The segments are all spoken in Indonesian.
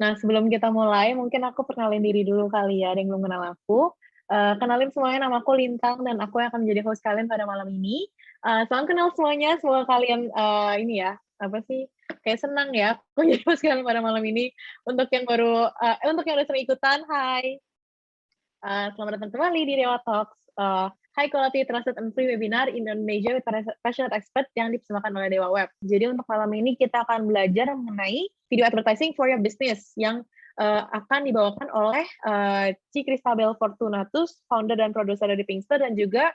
Nah, sebelum kita mulai, mungkin aku perkenalin diri dulu kali ya, ada yang belum kenal aku. Kenalin semuanya, nama aku Lintang, dan aku yang akan menjadi host kalian pada malam ini. Salam kenal semuanya, semoga kalian ini ya, apa sih, kayak senang ya, aku jadi host kalian pada malam ini. Untuk yang udah sering ikutan, hai. Selamat datang kembali di Dewa Talks, high quality, trusted, and free webinar in Indonesia with passionate expert yang dipersembahkan oleh Dewa Web. Jadi untuk malam ini kita akan belajar mengenai video advertising for your business yang akan dibawakan oleh Ci Cristabel Fortunatus, founder dan produser dari Pinkster, dan juga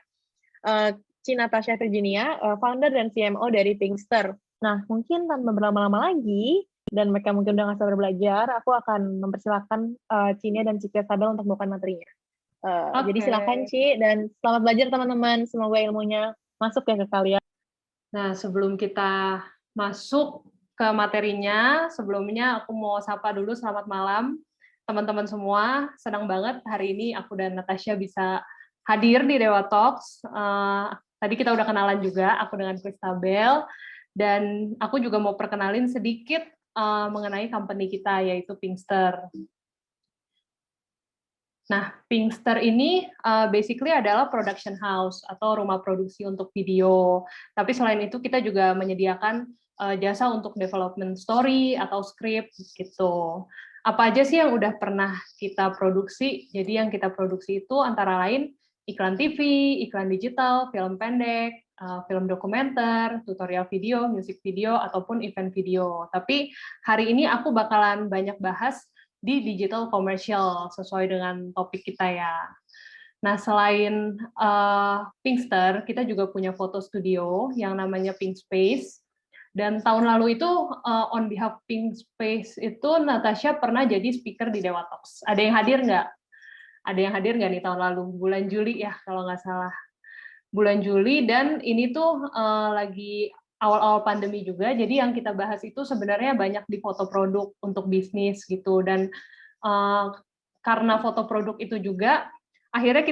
Ci Natasha Virginia, founder dan CMO dari Pinkster. Nah, mungkin tanpa berlama-lama lagi, dan mereka mungkin udah nggak sabar belajar, aku akan mempersilahkan Cinya dan Ci Cristabel untuk membuka materinya. Jadi silakan Ci, dan selamat belajar teman-teman. Semoga ilmunya masuk ya ke kalian. Nah, sebelum kita masuk ke materinya, sebelumnya aku mau sapa dulu selamat malam teman-teman semua. Senang banget hari ini aku dan Natasha bisa hadir di Dewa Talks. Tadi kita udah kenalan juga, aku dengan Cristabel, dan aku juga mau perkenalin sedikit mengenai company kita, yaitu Pinkster. Nah, Pinkster ini basically adalah production house atau rumah produksi untuk video. Tapi selain itu kita juga menyediakan jasa untuk development story atau script gitu. Apa aja sih yang udah pernah kita produksi? Jadi yang kita produksi itu antara lain iklan TV, iklan digital, film pendek, film dokumenter, tutorial video, music video, ataupun event video. Tapi hari ini aku bakalan banyak bahas di digital commercial sesuai dengan topik kita ya. Nah, selain Pinkster, kita juga punya foto studio yang namanya Pink Space. Dan tahun lalu itu on behalf Pink Space itu Natasha pernah jadi speaker di Dewa Talks. Ada yang hadir nggak? Ada yang hadir nggak nih tahun lalu? Bulan Juli ya kalau nggak salah. Bulan Juli, dan ini tuh lagi awal-awal pandemi juga, jadi yang kita bahas itu sebenarnya banyak di foto produk untuk bisnis gitu, dan karena foto produk itu juga, akhirnya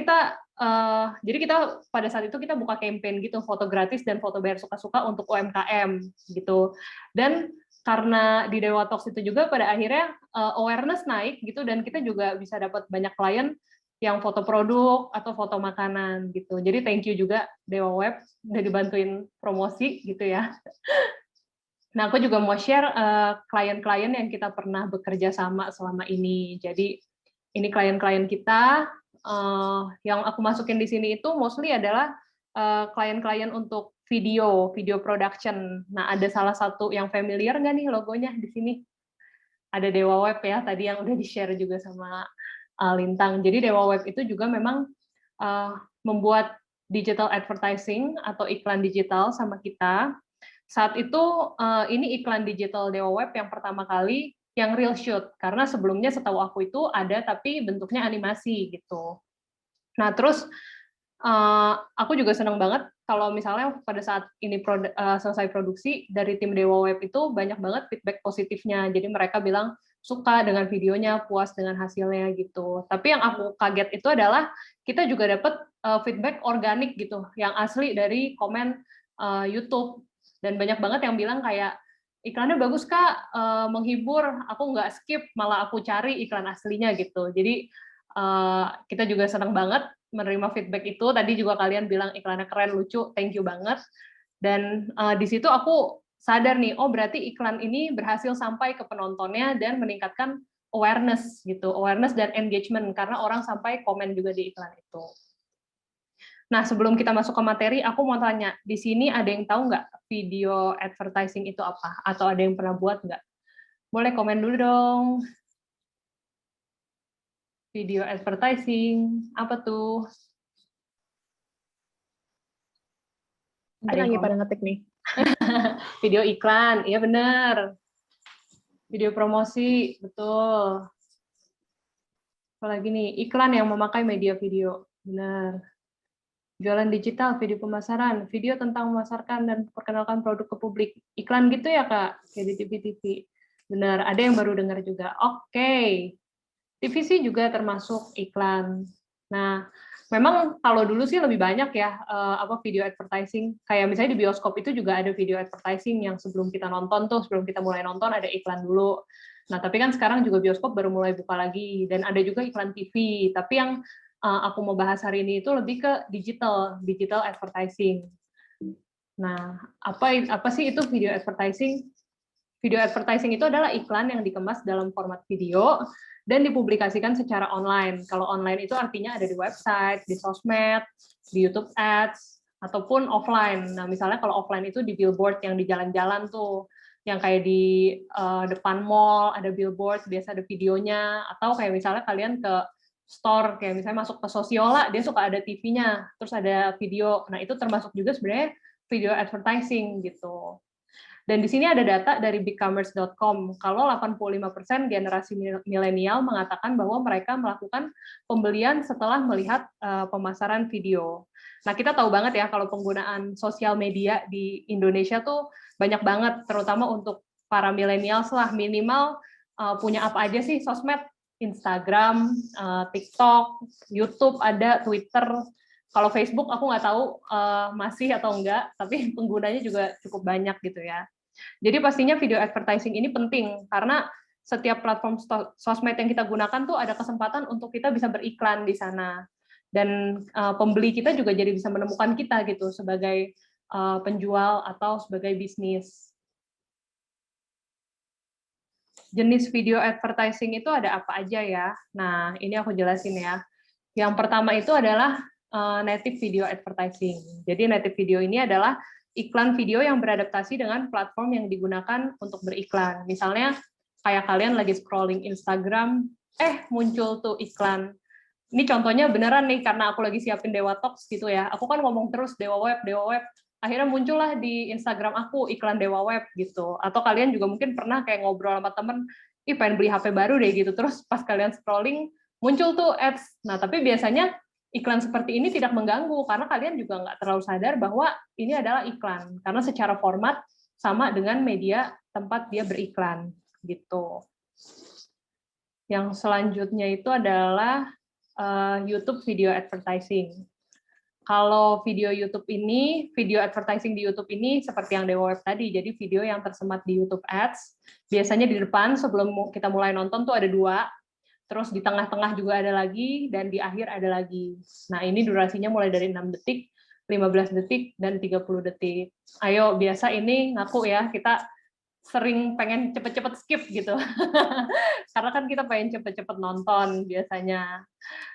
jadi kita pada saat itu kita buka campaign gitu, foto gratis dan foto bayar suka-suka untuk UMKM gitu, dan karena di Dewa Talks itu juga pada akhirnya awareness naik gitu, dan kita juga bisa dapat banyak klien yang foto produk atau foto makanan gitu. Jadi thank you juga Dewa Web udah dibantuin promosi gitu ya. Nah, aku juga mau share klien-klien yang kita pernah bekerja sama selama ini. Jadi ini klien-klien kita yang aku masukin di sini itu mostly adalah klien-klien untuk video production. Nah, ada salah satu yang familiar nggak nih logonya di sini? Ada Dewa Web ya, tadi yang udah di-share juga sama Lintang. Jadi Dewa Web itu juga memang membuat digital advertising atau iklan digital sama kita. Saat itu ini iklan digital Dewa Web yang pertama kali yang real shoot, karena sebelumnya setahu aku itu ada tapi bentuknya animasi gitu. Nah, terus aku juga senang banget kalau misalnya pada saat ini selesai produksi dari tim Dewa Web itu banyak banget feedback positifnya. Jadi mereka bilang suka dengan videonya, puas dengan hasilnya gitu. Tapi yang aku kaget itu adalah kita juga dapat feedback organik gitu, yang asli dari komen YouTube. Dan banyak banget yang bilang kayak, iklannya bagus Kak, menghibur, aku nggak skip, malah aku cari iklan aslinya gitu. Jadi kita juga senang banget menerima feedback itu. Tadi juga kalian bilang iklannya keren, lucu, thank you banget. Dan di situ aku sadar nih, oh berarti iklan ini berhasil sampai ke penontonnya dan meningkatkan awareness gitu, awareness dan engagement, karena orang sampai komen juga di iklan itu. Nah, sebelum kita masuk ke materi, aku mau tanya, di sini ada yang tahu nggak video advertising itu apa? Atau ada yang pernah buat nggak? Boleh komen dulu dong. Video advertising, apa tuh? Mungkin lagi pada ngetik nih. Video iklan, iya benar. Video promosi, betul. Apalagi nih, iklan yang memakai media video, benar. Jualan digital, video pemasaran, video tentang memasarkan dan perkenalkan produk ke publik. Iklan gitu ya Kak, kayak di TV-TV. Benar, ada yang baru dengar juga. Oke. TVC juga termasuk iklan. Nah, memang kalau dulu sih lebih banyak ya video advertising. Kayak misalnya di bioskop itu juga ada video advertising yang sebelum kita nonton tuh, sebelum kita mulai nonton ada iklan dulu. Nah, tapi kan sekarang juga bioskop baru mulai buka lagi, dan ada juga iklan TV. Tapi yang aku mau bahas hari ini itu lebih ke digital advertising. Nah, apa sih itu video advertising? Video advertising itu adalah iklan yang dikemas dalam format video dan dipublikasikan secara online. Kalau online itu artinya ada di website, di sosmed, di YouTube Ads, ataupun offline. Nah, misalnya kalau offline itu di billboard yang di jalan-jalan tuh, yang kayak di depan mall ada billboard, biasa ada videonya, atau kayak misalnya kalian ke store, kayak misalnya masuk ke Sosiola, dia suka ada TV-nya, terus ada video. Nah, itu termasuk juga sebenarnya video advertising gitu. Dan di sini ada data dari bigcommerce.com, kalau 85% generasi milenial mengatakan bahwa mereka melakukan pembelian setelah melihat pemasaran video. Nah, kita tahu banget ya kalau penggunaan sosial media di Indonesia tuh banyak banget, terutama untuk para milenials lah, minimal punya apa aja sih sosmed, Instagram, TikTok, YouTube ada, Twitter. Kalau Facebook aku nggak tahu masih atau enggak, tapi penggunanya juga cukup banyak gitu ya. Jadi pastinya video advertising ini penting karena setiap platform sosmed yang kita gunakan tuh ada kesempatan untuk kita bisa beriklan di sana. Dan pembeli kita juga jadi bisa menemukan kita gitu sebagai penjual atau sebagai bisnis. Jenis video advertising itu ada apa aja ya? Nah, ini aku jelasin ya. Yang pertama itu adalah native video advertising. Jadi native video ini adalah iklan video yang beradaptasi dengan platform yang digunakan untuk beriklan. Misalnya kayak kalian lagi scrolling Instagram, muncul tuh iklan. Ini contohnya beneran nih, karena aku lagi siapin Dewa Talks gitu ya. Aku kan ngomong terus Dewa Web, Dewa Web. Akhirnya muncullah di Instagram aku iklan Dewa Web gitu. Atau kalian juga mungkin pernah kayak ngobrol sama temen, pengen beli HP baru deh gitu. Terus pas kalian scrolling, muncul tuh ads. Nah, tapi biasanya iklan seperti ini tidak mengganggu, karena kalian juga nggak terlalu sadar bahwa ini adalah iklan, karena secara format sama dengan media tempat dia beriklan, gitu. Yang selanjutnya itu adalah YouTube video advertising. Kalau video advertising di YouTube ini seperti yang Dewa Web tadi, jadi video yang tersemat di YouTube Ads, biasanya di depan sebelum kita mulai nonton tuh ada 2, terus di tengah-tengah juga ada lagi, dan di akhir ada lagi. Nah, ini durasinya mulai dari 6 detik, 15 detik, dan 30 detik. Ayo, biasa ini ngaku ya, kita sering pengen cepet-cepet skip gitu. Karena kan kita pengen cepet-cepet nonton biasanya.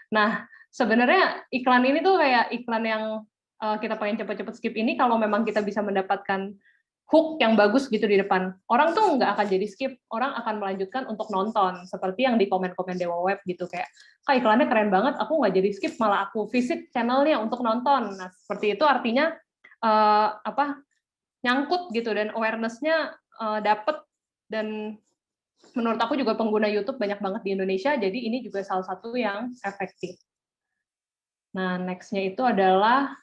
Nah, sebenarnya iklan ini tuh kayak iklan yang kita pengen cepet-cepet skip ini, kalau memang kita bisa mendapatkan hook yang bagus gitu di depan, orang tuh nggak akan jadi skip, orang akan melanjutkan untuk nonton, seperti yang di komen-komen Dewa Web gitu, kayak, iklannya keren banget, aku nggak jadi skip, malah aku visit channelnya untuk nonton. Nah, seperti itu artinya nyangkut gitu, dan awareness-nya dapet, dan menurut aku juga pengguna YouTube banyak banget di Indonesia, jadi ini juga salah satu yang efektif. Nah, next-nya itu adalah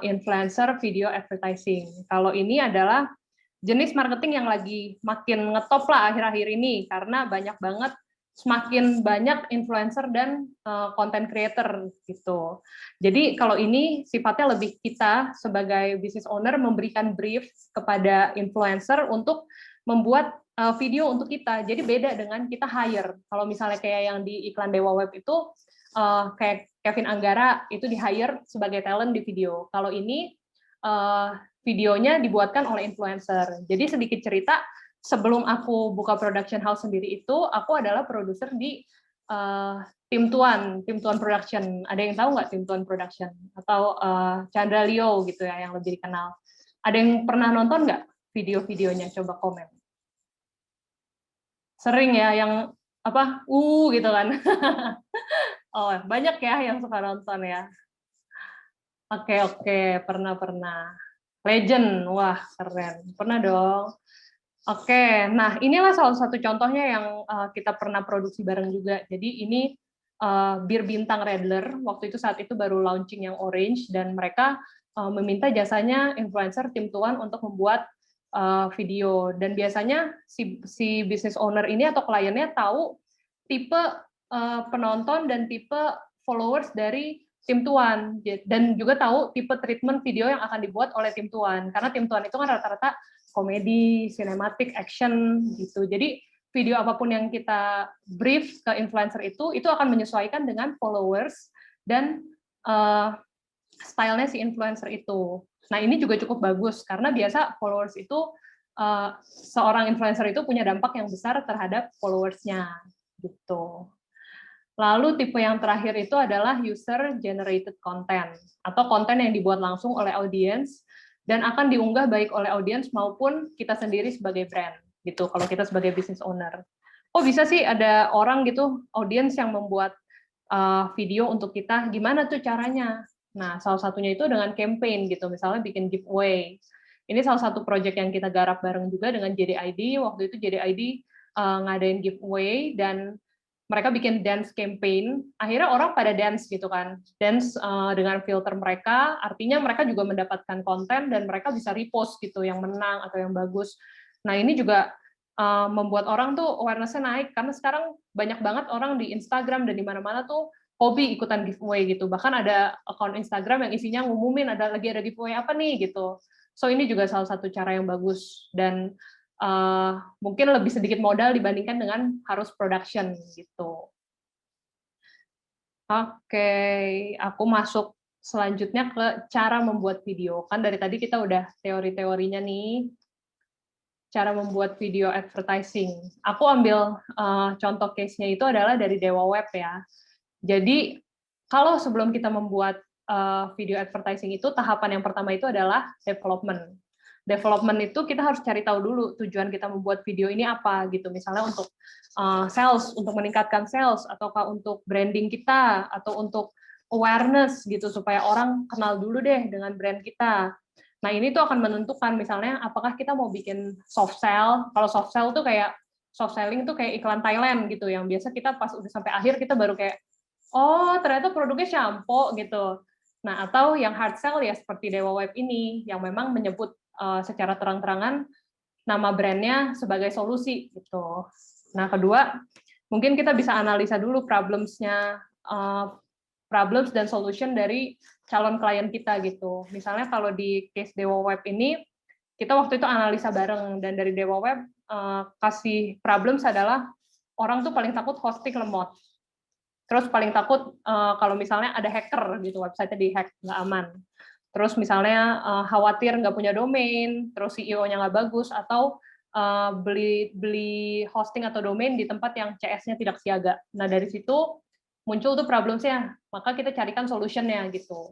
influencer video advertising. Kalau ini adalah jenis marketing yang lagi makin ngetop lah akhir-akhir ini, karena banyak banget, semakin banyak influencer dan content creator gitu. Jadi kalau ini sifatnya lebih kita sebagai business owner memberikan brief kepada influencer untuk membuat video untuk kita. Jadi beda dengan kita hire. Kalau misalnya kayak yang di iklan Dewa Web itu kayak Kevin Anggara itu di-hire sebagai talent di video. Kalau ini videonya dibuatkan oleh influencer. Jadi sedikit cerita, sebelum aku buka production house sendiri itu, aku adalah produser di Tim Tuan Production. Ada yang tahu nggak Tim Tuan Production? Atau Chandra Leo gitu ya, yang lebih dikenal. Ada yang pernah nonton nggak video-videonya? Coba komen. Sering ya, yang gitu kan. Oh, banyak ya yang suka nonton ya. Oke, pernah. Legend, wah keren. Pernah dong. Oke, nah inilah salah satu contohnya yang kita pernah produksi bareng juga. Jadi ini Bir Bintang Radler, waktu itu saat itu baru launching yang Orange, dan mereka meminta jasanya influencer Tim Tuan untuk membuat video. Dan biasanya si business owner ini atau kliennya tahu tipe penonton dan tipe followers dari Tim Tuan, dan juga tahu tipe treatment video yang akan dibuat oleh Tim Tuan, karena Tim Tuan itu kan rata-rata komedi, sinematik, action gitu. Jadi video apapun yang kita brief ke influencer itu akan menyesuaikan dengan followers dan stylenya si influencer itu. Nah, ini juga cukup bagus karena biasa followers itu seorang influencer itu punya dampak yang besar terhadap followersnya gitu. Lalu tipe yang terakhir itu adalah user generated content atau konten yang dibuat langsung oleh audiens dan akan diunggah baik oleh audiens maupun kita sendiri sebagai brand gitu. Kalau kita sebagai business owner, oh bisa sih ada orang gitu audiens yang membuat video untuk kita, gimana tuh caranya? Nah, salah satunya itu dengan campaign gitu, misalnya bikin giveaway. Ini salah satu project yang kita garap bareng juga dengan JDID. Waktu itu JDID ngadain giveaway dan mereka bikin dance campaign, akhirnya orang pada dance gitu kan, dance dengan filter mereka, artinya mereka juga mendapatkan konten dan mereka bisa repost gitu, yang menang atau yang bagus. Nah ini juga membuat orang tuh awareness-nya naik, karena sekarang banyak banget orang di Instagram dan di mana-mana tuh hobi ikutan giveaway gitu, bahkan ada akun Instagram yang isinya ngumumin lagi ada giveaway apa nih gitu. So ini juga salah satu cara yang bagus dan mungkin lebih sedikit modal dibandingkan dengan harus production gitu. Oke, aku masuk selanjutnya ke cara membuat video. Kan dari tadi kita udah teori-teorinya nih, cara membuat video advertising. Aku ambil contoh case-nya itu adalah dari Dewa Web ya. Jadi kalau sebelum kita membuat video advertising itu, tahapan yang pertama itu adalah development. Development itu kita harus cari tahu dulu tujuan kita membuat video ini apa gitu. Misalnya untuk sales, untuk meningkatkan sales, ataukah untuk branding kita, atau untuk awareness gitu supaya orang kenal dulu deh dengan brand kita. Nah ini tuh akan menentukan misalnya apakah kita mau bikin soft sell. Kalau soft sell tuh kayak soft selling tuh kayak iklan Thailand gitu, yang biasa kita pas udah sampai akhir kita baru kayak, oh ternyata produknya shampoo gitu. Nah atau yang hard sell ya seperti Dewa Web ini yang memang menyebut secara terang-terangan nama brandnya sebagai solusi gitu. Nah kedua mungkin kita bisa analisa dulu problems-nya, problems dan solution dari calon klien kita gitu. Misalnya kalau di case Dewa Web ini kita waktu itu analisa bareng dan dari Dewa Web kasih problems adalah orang tuh paling takut hosting lemot. Terus paling takut kalau misalnya ada hacker gitu, website-nya dihack, nggak aman. Terus misalnya khawatir nggak punya domain, terus CEO-nya nggak bagus, atau beli hosting atau domain di tempat yang CS-nya tidak siaga. Nah dari situ muncul tuh problems-nya, maka kita carikan solution-nya gitu.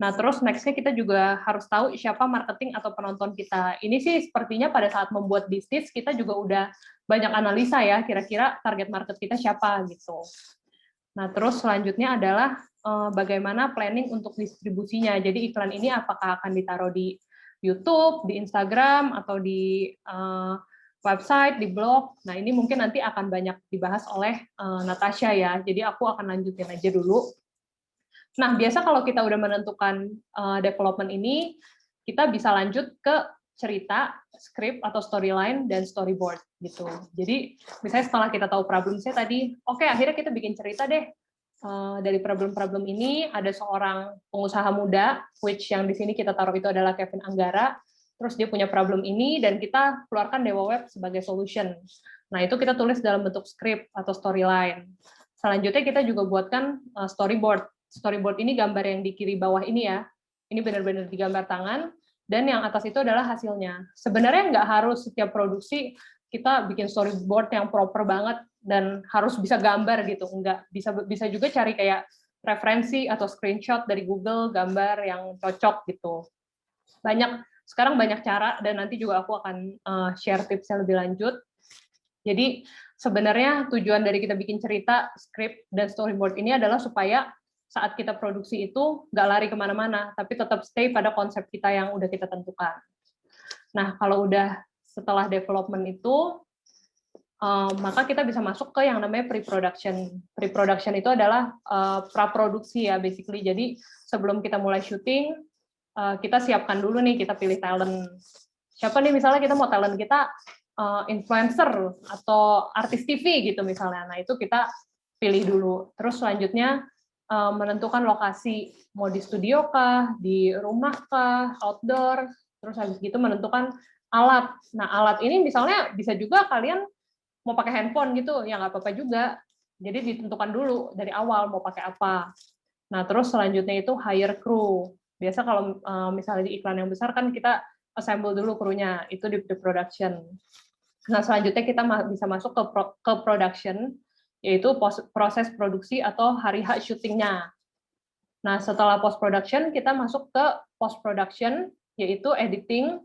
Nah terus next-nya kita juga harus tahu siapa marketing atau penonton kita. Ini sih sepertinya pada saat membuat bisnis kita juga udah banyak analisa ya, kira-kira target market kita siapa gitu. Nah, terus selanjutnya adalah bagaimana planning untuk distribusinya. Jadi iklan ini apakah akan ditaruh di YouTube, di Instagram, atau di website, di blog. Nah, ini mungkin nanti akan banyak dibahas oleh Natasha ya. Jadi aku akan lanjutin aja dulu. Nah, biasa kalau kita udah menentukan development ini, kita bisa lanjut ke cerita, script atau storyline dan storyboard gitu. Jadi misalnya setelah kita tahu problemnya tadi, oke, akhirnya kita bikin cerita deh dari problem-problem ini. Ada seorang pengusaha muda, which yang di sini kita taruh itu adalah Kevin Anggara. Terus dia punya problem ini dan kita keluarkan Dewa Web sebagai solution. Nah itu kita tulis dalam bentuk script atau storyline. Selanjutnya kita juga buatkan storyboard. Storyboard ini gambar yang di kiri bawah ini ya. Ini benar-benar digambar tangan. Dan yang atas itu adalah hasilnya. Sebenarnya nggak harus setiap produksi kita bikin storyboard yang proper banget dan harus bisa gambar gitu. Nggak, bisa juga cari kayak referensi atau screenshot dari Google gambar yang cocok gitu. Sekarang banyak cara dan nanti juga aku akan share tipsnya lebih lanjut. Jadi sebenarnya tujuan dari kita bikin cerita, script, dan storyboard ini adalah supaya saat kita produksi itu nggak lari kemana-mana, tapi tetap stay pada konsep kita yang udah kita tentukan. Nah, kalau udah setelah development itu, maka kita bisa masuk ke yang namanya pre-production. Pre-production itu adalah praproduksi ya, basically. Jadi sebelum kita mulai syuting, kita siapkan dulu nih, kita pilih talent. Siapa nih misalnya kita mau talent kita influencer atau artis TV gitu misalnya. Nah, itu kita pilih dulu. Terus selanjutnya menentukan lokasi, mau di studio kah, di rumah kah, outdoor, terus habis gitu menentukan alat. Nah, alat ini misalnya bisa juga kalian mau pakai handphone gitu, ya nggak apa-apa juga. Jadi ditentukan dulu dari awal mau pakai apa. Nah, terus selanjutnya itu hire crew. Biasa kalau misalnya di iklan yang besar kan kita assemble dulu krunya, itu di production. Nah, selanjutnya kita bisa masuk ke production, yaitu proses produksi atau hari H syutingnya. Nah, setelah post production kita masuk ke post production, yaitu editing,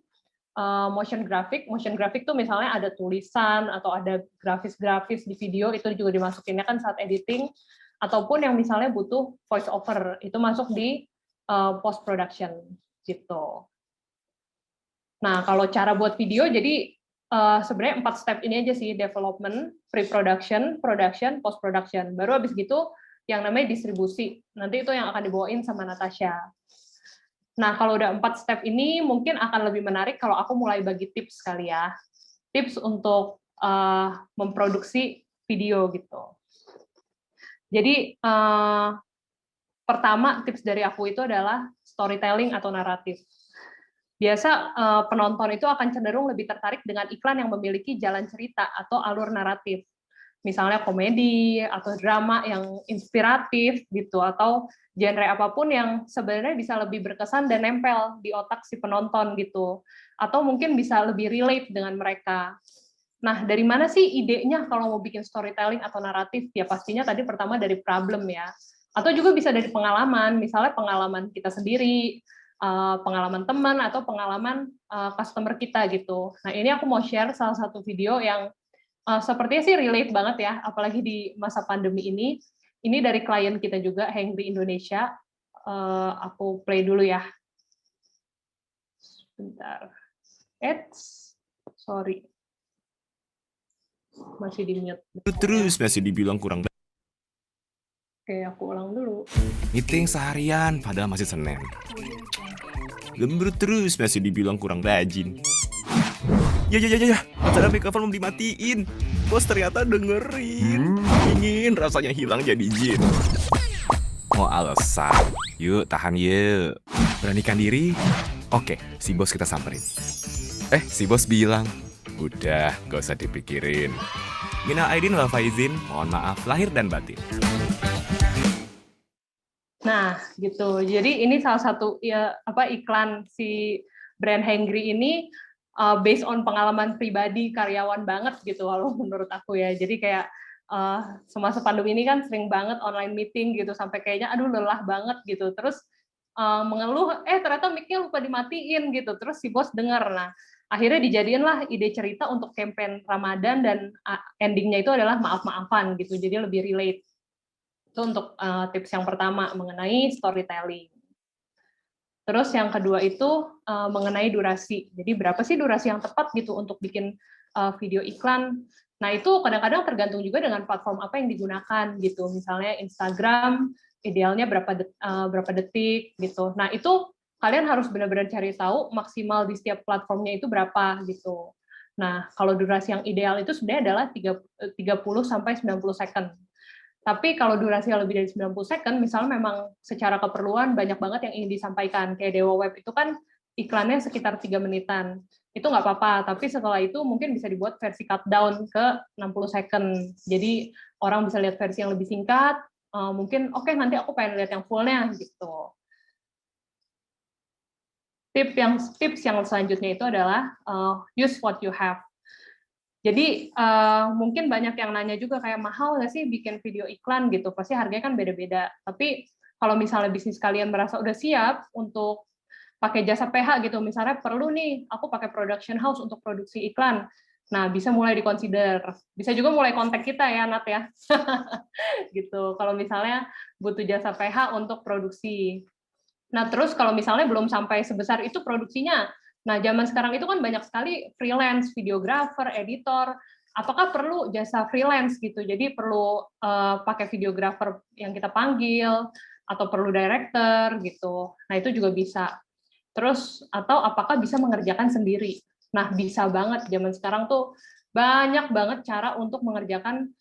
motion graphic. Motion graphic tuh misalnya ada tulisan atau ada grafis-grafis di video, itu juga dimasukinnya kan saat editing, ataupun yang misalnya butuh voice over, itu masuk di post production gitu. Nah, kalau cara buat video, jadi sebenarnya 4 step ini aja sih, development, pre-production, production, post-production. Baru habis gitu yang namanya distribusi. Nanti itu yang akan dibawain sama Natasha. Nah, kalau udah 4 step ini mungkin akan lebih menarik kalau aku mulai bagi tips kali ya. Tips untuk memproduksi video gitu. Jadi, pertama tips dari aku itu adalah storytelling atau naratif. Biasa penonton itu akan cenderung lebih tertarik dengan iklan yang memiliki jalan cerita atau alur naratif. Misalnya komedi atau drama yang inspiratif gitu, atau genre apapun yang sebenarnya bisa lebih berkesan dan nempel di otak si penonton gitu. Atau mungkin bisa lebih relate dengan mereka. Nah, dari mana sih idenya kalau mau bikin storytelling atau naratif? Ya pastinya tadi pertama dari problem ya. Atau juga bisa dari pengalaman, misalnya pengalaman kita sendiri, pengalaman teman, atau pengalaman customer kita gitu. Nah, ini aku mau share salah satu video yang sepertinya sih relate banget ya, apalagi di masa pandemi ini. Ini dari klien kita juga, Hengri Indonesia. Aku play dulu ya. Sebentar. Sorry. Masih di mute. Terus masih dibilang kurang. Oke, aku ulang dulu. Meeting seharian, padahal masih Senin. Lembur terus masih dibilang kurang rajin. Ya, acara mikrofon belum dimatiin. Bos ternyata dengerin. Ingin rasanya hilang jadi jin. Mau alasan? Yuk, tahan yuk. Beranikan diri? Oke, si bos kita samperin. Si bos bilang, udah, gak usah dipikirin. Minal aidin wal faizin, mohon maaf lahir dan batin. Nah, gitu. Jadi ini salah satu iklan si brand Hengri ini based on pengalaman pribadi karyawan banget gitu, kalau menurut aku ya. Jadi kayak semasa pandemi ini kan sering banget online meeting gitu, sampai kayaknya aduh lelah banget gitu. Terus mengeluh, ternyata mic-nya lupa dimatiin gitu. Terus si bos dengar. Nah, akhirnya dijadiin lah ide cerita untuk campaign Ramadan, dan endingnya itu adalah maaf-maafan gitu. Jadi lebih relate. Itu untuk tips yang pertama mengenai storytelling. Terus yang kedua itu mengenai durasi. Jadi berapa sih durasi yang tepat gitu untuk bikin video iklan? Nah, itu kadang-kadang tergantung juga dengan platform apa yang digunakan gitu. Misalnya Instagram idealnya berapa detik gitu. Nah, itu kalian harus benar-benar cari tahu maksimal di setiap platformnya itu berapa gitu. Nah, kalau durasi yang ideal itu sebenarnya adalah 30 sampai 90 second. Tapi kalau durasi lebih dari 90 second, misalnya memang secara keperluan banyak banget yang ingin disampaikan. Kayak Dewa Web itu kan iklannya sekitar 3 menitan. Itu nggak apa-apa, tapi setelah itu mungkin bisa dibuat versi cut down ke 60 second. Jadi orang bisa lihat versi yang lebih singkat, mungkin oke, nanti aku pengen lihat yang fullnya gitu. Tips yang selanjutnya itu adalah use what you have. Jadi mungkin banyak yang nanya juga kayak mahal nggak sih bikin video iklan gitu, pasti harganya kan beda-beda. Tapi kalau misalnya bisnis kalian merasa udah siap untuk pakai jasa PH gitu, misalnya perlu nih aku pakai production house untuk produksi iklan, nah bisa mulai dikonsider. Bisa juga mulai kontak kita ya Nat ya, gitu. Kalau misalnya butuh jasa PH untuk produksi. Nah terus kalau misalnya belum sampai sebesar itu produksinya, nah, zaman sekarang itu kan banyak sekali freelance, videographer, editor. Apakah perlu jasa freelance gitu? Jadi perlu pakai videographer yang kita panggil, atau perlu director gitu. Nah, itu juga bisa. Terus, atau apakah bisa mengerjakan sendiri? Nah, bisa banget. Zaman sekarang tuh banyak banget cara untuk mengerjakan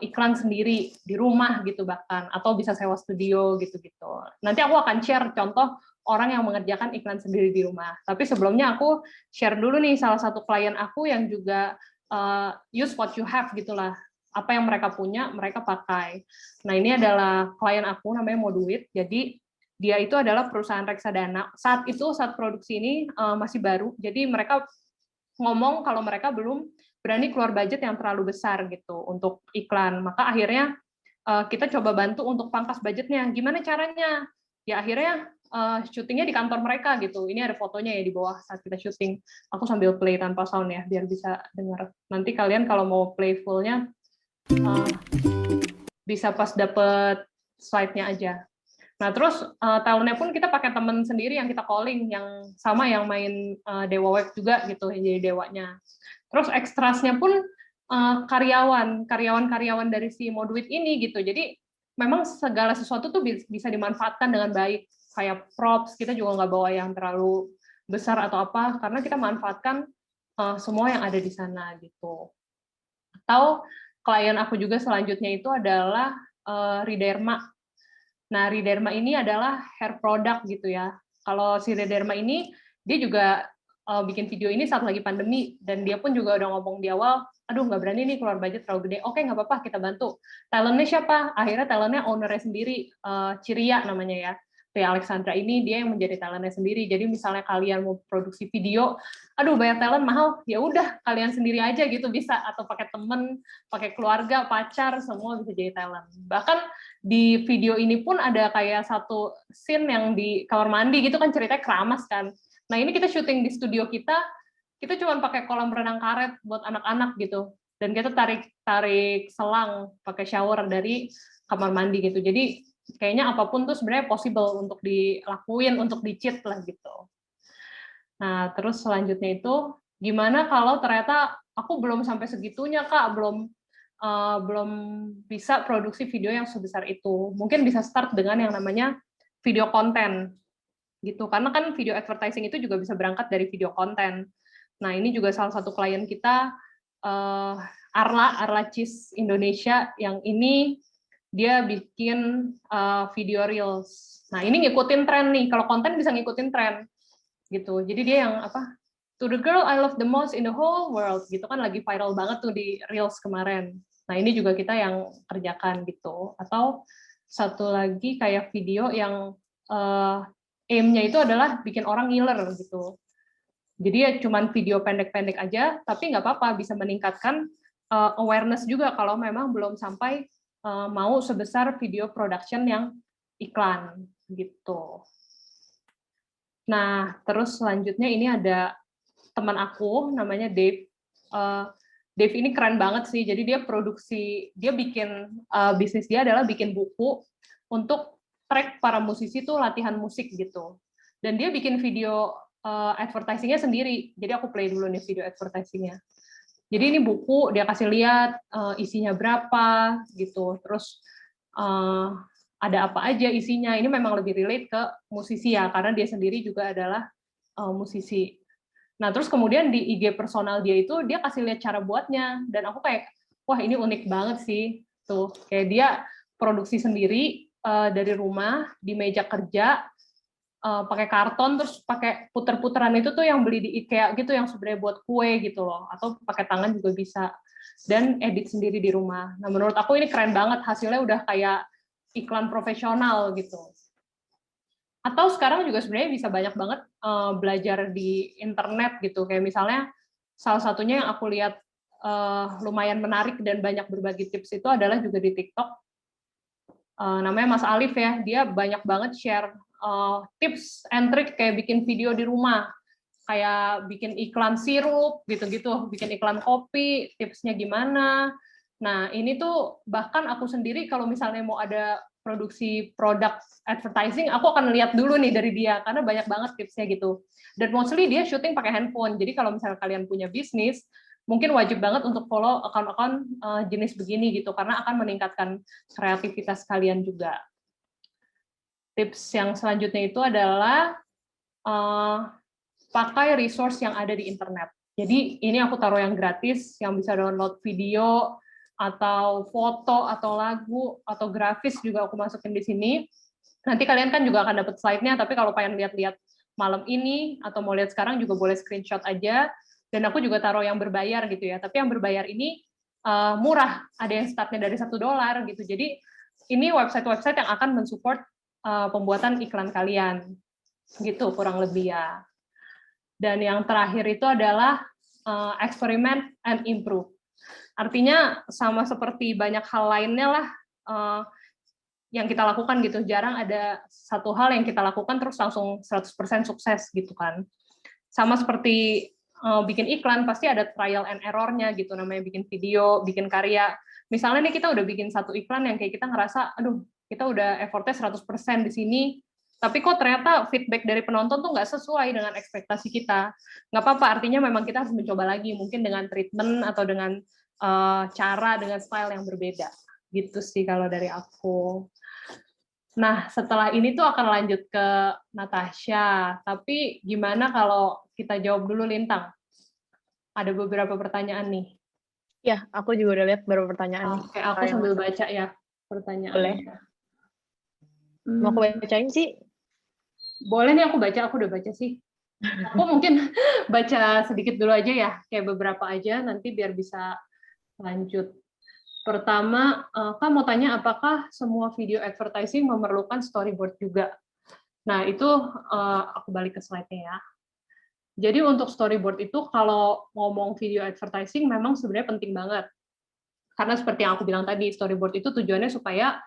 iklan sendiri di rumah gitu bahkan, atau bisa sewa studio gitu-gitu. Nanti aku akan share contoh orang yang mengerjakan iklan sendiri di rumah. Tapi sebelumnya aku share dulu nih salah satu klien aku yang juga use what you have gitulah. Apa yang mereka punya, mereka pakai. Nah, ini adalah klien aku, namanya Moduit. Jadi, dia itu adalah perusahaan reksadana. Saat produksi ini masih baru. Jadi, mereka ngomong kalau mereka belum berani keluar budget yang terlalu besar gitu untuk iklan. Maka akhirnya kita coba bantu untuk pangkas budgetnya. Gimana caranya? Ya, akhirnya syutingnya di kantor mereka gitu. Ini ada fotonya ya di bawah saat kita syuting. Aku sambil play tanpa sound ya, biar bisa dengar. Nanti kalian kalau mau play full-nya, bisa pas dapet slide-nya aja. Nah, terus talentnya pun kita pakai temen sendiri yang kita calling, yang sama yang main Dewa Web juga gitu, yang jadi dewanya. Terus ekstrasnya pun karyawan dari si Moduit ini gitu. Jadi memang segala sesuatu tuh bisa dimanfaatkan dengan baik. Kayak props, kita juga nggak bawa yang terlalu besar atau apa, karena kita manfaatkan semua yang ada di sana gitu. Atau klien aku juga selanjutnya itu adalah Riderma. Nah, Riderma ini adalah hair product gitu ya. Kalau si Riderma ini, dia juga bikin video ini saat lagi pandemi, dan dia pun juga udah ngomong di awal, aduh nggak berani nih keluar budget terlalu gede. Oke, nggak apa-apa, kita bantu. Talentnya siapa? Akhirnya talentnya ownernya sendiri, Ciria namanya ya. Ria Alexandra ini dia yang menjadi talentnya sendiri. Jadi misalnya kalian mau produksi video, aduh bayar talent mahal, ya udah kalian sendiri aja gitu bisa, atau pakai temen, pakai keluarga, pacar, semua bisa jadi talent. Bahkan di video ini pun ada kayak satu scene yang di kamar mandi gitu kan, ceritanya keramas kan. Nah ini kita syuting di studio kita cuma pakai kolam renang karet buat anak-anak gitu, dan kita tarik selang pakai shower dari kamar mandi gitu. Jadi kayaknya apapun tuh sebenarnya possible untuk dilakuin, untuk di-cheat lah gitu. Nah, terus selanjutnya itu, gimana kalau ternyata aku belum sampai segitunya, Kak, belum bisa produksi video yang sebesar itu. Mungkin bisa start dengan yang namanya video konten, gitu. Karena kan video advertising itu juga bisa berangkat dari video konten. Nah, ini juga salah satu klien kita, Arla Cheese Indonesia, yang ini dia bikin video reels. Nah, ini ngikutin tren nih. Kalau konten bisa ngikutin tren, gitu. Jadi dia yang apa? To the girl I love the most in the whole world, gitu kan lagi viral banget tuh di reels kemarin. Nah, ini juga kita yang kerjakan gitu. Atau satu lagi kayak video yang aim-nya itu adalah bikin orang ngiler gitu. Jadi ya cuman video pendek-pendek aja, tapi nggak apa-apa, bisa meningkatkan awareness juga kalau memang belum sampai mau sebesar video production yang iklan gitu. Nah, terus selanjutnya ini ada teman aku namanya Dave. Dave ini keren banget sih. Jadi dia bikin bisnis dia adalah bikin buku untuk track para musisi tuh latihan musik gitu. Dan dia bikin video advertising-nya sendiri. Jadi aku play dulu nih video advertising-nya. Jadi ini buku, dia kasih lihat isinya berapa, gitu. Terus ada apa aja isinya. Ini memang lebih relate ke musisi ya, karena dia sendiri juga adalah musisi. Nah, terus kemudian di IG personal dia itu, dia kasih lihat cara buatnya. Dan aku kayak, wah ini unik banget sih. Tuh, kayak dia produksi sendiri dari rumah, di meja kerja, pakai karton, terus pakai puter-puteran itu tuh yang beli di IKEA gitu, yang sebenarnya buat kue gitu loh, atau pakai tangan juga bisa, dan edit sendiri di rumah. Nah, menurut aku ini keren banget, hasilnya udah kayak iklan profesional gitu. Atau sekarang juga sebenarnya bisa banyak banget belajar di internet gitu, kayak misalnya salah satunya yang aku lihat lumayan menarik dan banyak berbagi tips itu adalah juga di TikTok. Namanya Mas Alif ya, dia banyak banget share tips and trick kayak bikin video di rumah, kayak bikin iklan sirup gitu-gitu, bikin iklan kopi, tipsnya gimana. Nah, ini tuh bahkan aku sendiri kalau misalnya mau ada produksi produk advertising, aku akan lihat dulu nih dari dia, karena banyak banget tipsnya gitu. Dan mostly dia syuting pakai handphone, jadi kalau misalnya kalian punya bisnis, mungkin wajib banget untuk follow akun-akun jenis begini gitu, karena akan meningkatkan kreativitas kalian juga. Tips yang selanjutnya itu adalah pakai resource yang ada di internet. Jadi ini aku taruh yang gratis, yang bisa download video, atau foto, atau lagu, atau grafis juga aku masukin di sini. Nanti kalian kan juga akan dapat slide-nya, tapi kalau pengen lihat-lihat malam ini, atau mau lihat sekarang juga boleh screenshot aja. Dan aku juga taruh yang berbayar gitu ya. Tapi yang berbayar ini murah, ada yang startnya dari $1 gitu. Jadi ini website-website yang akan mensupport pembuatan iklan kalian, gitu kurang lebih ya. Dan yang terakhir itu adalah experiment and improve. Artinya sama seperti banyak hal lainnya lah yang kita lakukan gitu. Jarang ada satu hal yang kita lakukan terus langsung 100% sukses gitu kan. Sama seperti bikin iklan, pasti ada trial and error-nya gitu, namanya bikin video, bikin karya. Misalnya nih kita udah bikin satu iklan yang kayak kita ngerasa, aduh, kita udah effortnya 100% di sini, tapi kok ternyata feedback dari penonton tuh nggak sesuai dengan ekspektasi kita. Nggak apa-apa, artinya memang kita harus mencoba lagi, mungkin dengan treatment atau dengan cara, dengan style yang berbeda. Gitu sih kalau dari aku. Nah, setelah ini tuh akan lanjut ke Natasha. Tapi gimana kalau kita jawab dulu, Lintang? Ada beberapa pertanyaan nih. Ya, aku juga udah lihat beberapa pertanyaan nih. Oke, aku sambil baca ya pertanyaannya. Boleh. Mau aku bacain sih? Boleh nih, aku udah baca sih. Aku mungkin baca sedikit dulu aja ya, kayak beberapa aja, nanti biar bisa lanjut. Pertama, Kak mau tanya apakah semua video advertising memerlukan storyboard juga? Nah, itu aku balik ke slide-nya ya. Jadi untuk storyboard itu kalau ngomong video advertising memang sebenarnya penting banget. Karena seperti yang aku bilang tadi, storyboard itu tujuannya supaya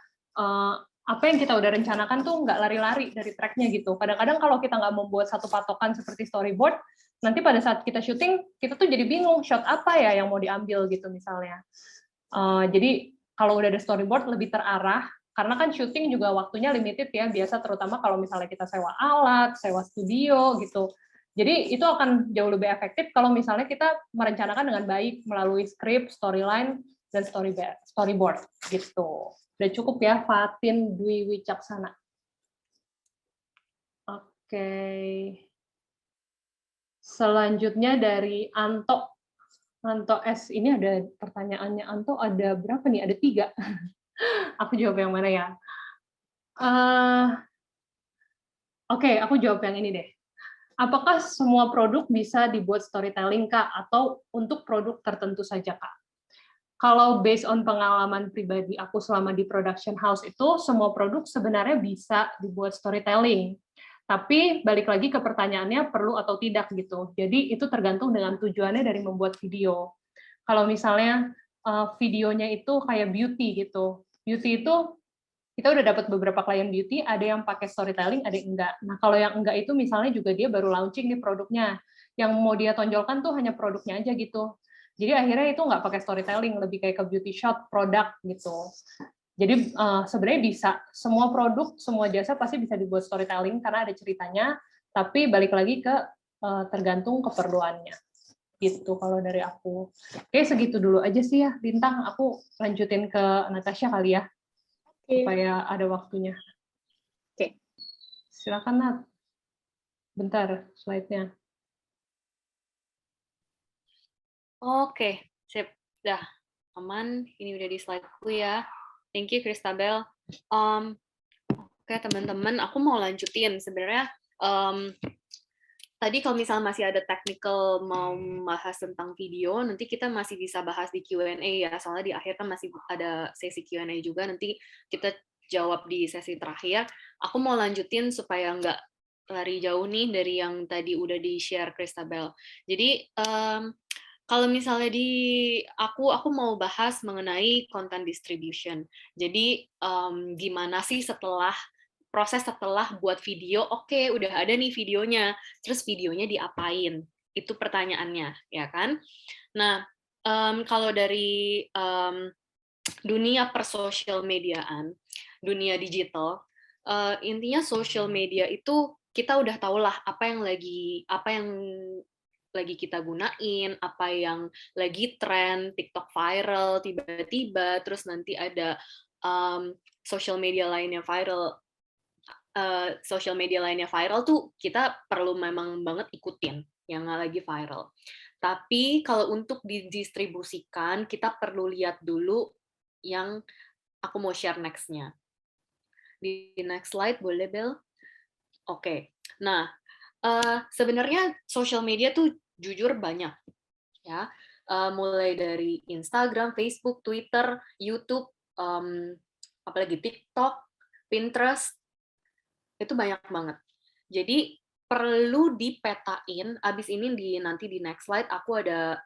apa yang kita udah rencanakan tuh nggak lari-lari dari track-nya gitu. Kadang-kadang kalau kita nggak membuat satu patokan seperti storyboard, nanti pada saat kita syuting, kita tuh jadi bingung shot apa ya yang mau diambil gitu misalnya. Jadi kalau udah ada storyboard lebih terarah, karena kan syuting juga waktunya limited ya, biasa terutama kalau misalnya kita sewa alat, sewa studio gitu. Jadi itu akan jauh lebih efektif kalau misalnya kita merencanakan dengan baik melalui skrip, storyline, dan storyboard gitu. Udah cukup ya, Fatin Dwi Wicaksana. Oke. Selanjutnya dari Anto. Anto S, ini ada pertanyaannya. Anto ada berapa nih? Ada 3. Aku jawab yang mana ya? Oke, aku jawab yang ini deh. Apakah semua produk bisa dibuat storytelling, Kak? Atau untuk produk tertentu saja, Kak? Kalau based on pengalaman pribadi aku selama di production house itu, semua produk sebenarnya bisa dibuat storytelling. Tapi balik lagi ke pertanyaannya perlu atau tidak gitu. Jadi itu tergantung dengan tujuannya dari membuat video. Kalau misalnya videonya itu kayak beauty gitu. Beauty itu kita udah dapat beberapa klien beauty, ada yang pakai storytelling, ada yang enggak. Nah, kalau yang enggak itu misalnya juga dia baru launching nih produknya. Yang mau dia tonjolkan tuh hanya produknya aja gitu. Jadi akhirnya itu nggak pakai storytelling, lebih kayak ke beauty shot, produk gitu. Jadi sebenarnya bisa, semua produk, semua jasa pasti bisa dibuat storytelling karena ada ceritanya, tapi balik lagi ke tergantung keperluannya. Gitu kalau dari aku. Oke, segitu dulu aja sih ya, Bintang. Aku lanjutin ke Natasha kali ya, supaya ada waktunya. Oke. Silakan, Nat. Bentar, slide-nya. Oke, sip. Dah, aman. Ini udah di slide-ku ya. Thank you, Christabel. Oke, teman-teman, aku mau lanjutin. Sebenarnya, tadi kalau misalnya masih ada technical mau bahas tentang video, nanti kita masih bisa bahas di Q&A ya. Soalnya di akhir kan masih ada sesi Q&A juga. Nanti kita jawab di sesi terakhir. Aku mau lanjutin supaya nggak lari jauh nih dari yang tadi udah di-share Christabel. Jadi, kalau misalnya di aku mau bahas mengenai content distribution. Jadi gimana sih proses setelah buat video? Oke, udah ada nih videonya. Terus videonya diapain? Itu pertanyaannya, ya kan? Nah, kalau dari dunia per-social mediaan, dunia digital, intinya social media itu kita udah tahulah apa yang lagi kita gunain, apa yang lagi tren, TikTok viral tiba-tiba, terus nanti ada social media lainnya viral tuh kita perlu memang banget ikutin yang lagi viral. Tapi kalau untuk didistribusikan, kita perlu lihat dulu yang aku mau share next-nya. Di next slide boleh, Bel? Oke. Nah, sebenarnya social media tuh jujur banyak. ya. Mulai dari Instagram, Facebook, Twitter, YouTube, apalagi TikTok, Pinterest, itu banyak banget. Jadi perlu dipetain. Abis ini nanti di next slide aku ada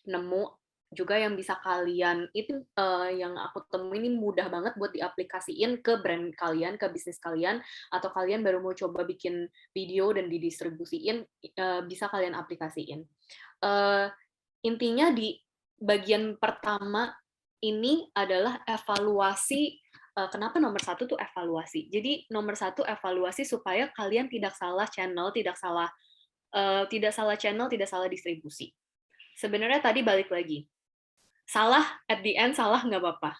nemu juga yang bisa kalian, itu yang aku temuin ini mudah banget buat diaplikasiin ke brand kalian, ke bisnis kalian, atau kalian baru mau coba bikin video dan didistribusiin, bisa kalian aplikasiin. Intinya di bagian pertama ini adalah evaluasi. Kenapa nomor 1 tuh evaluasi? Jadi nomor 1 evaluasi supaya kalian tidak salah channel, tidak salah channel, tidak salah distribusi. Sebenarnya tadi balik lagi, salah at the end, salah nggak apa-apa.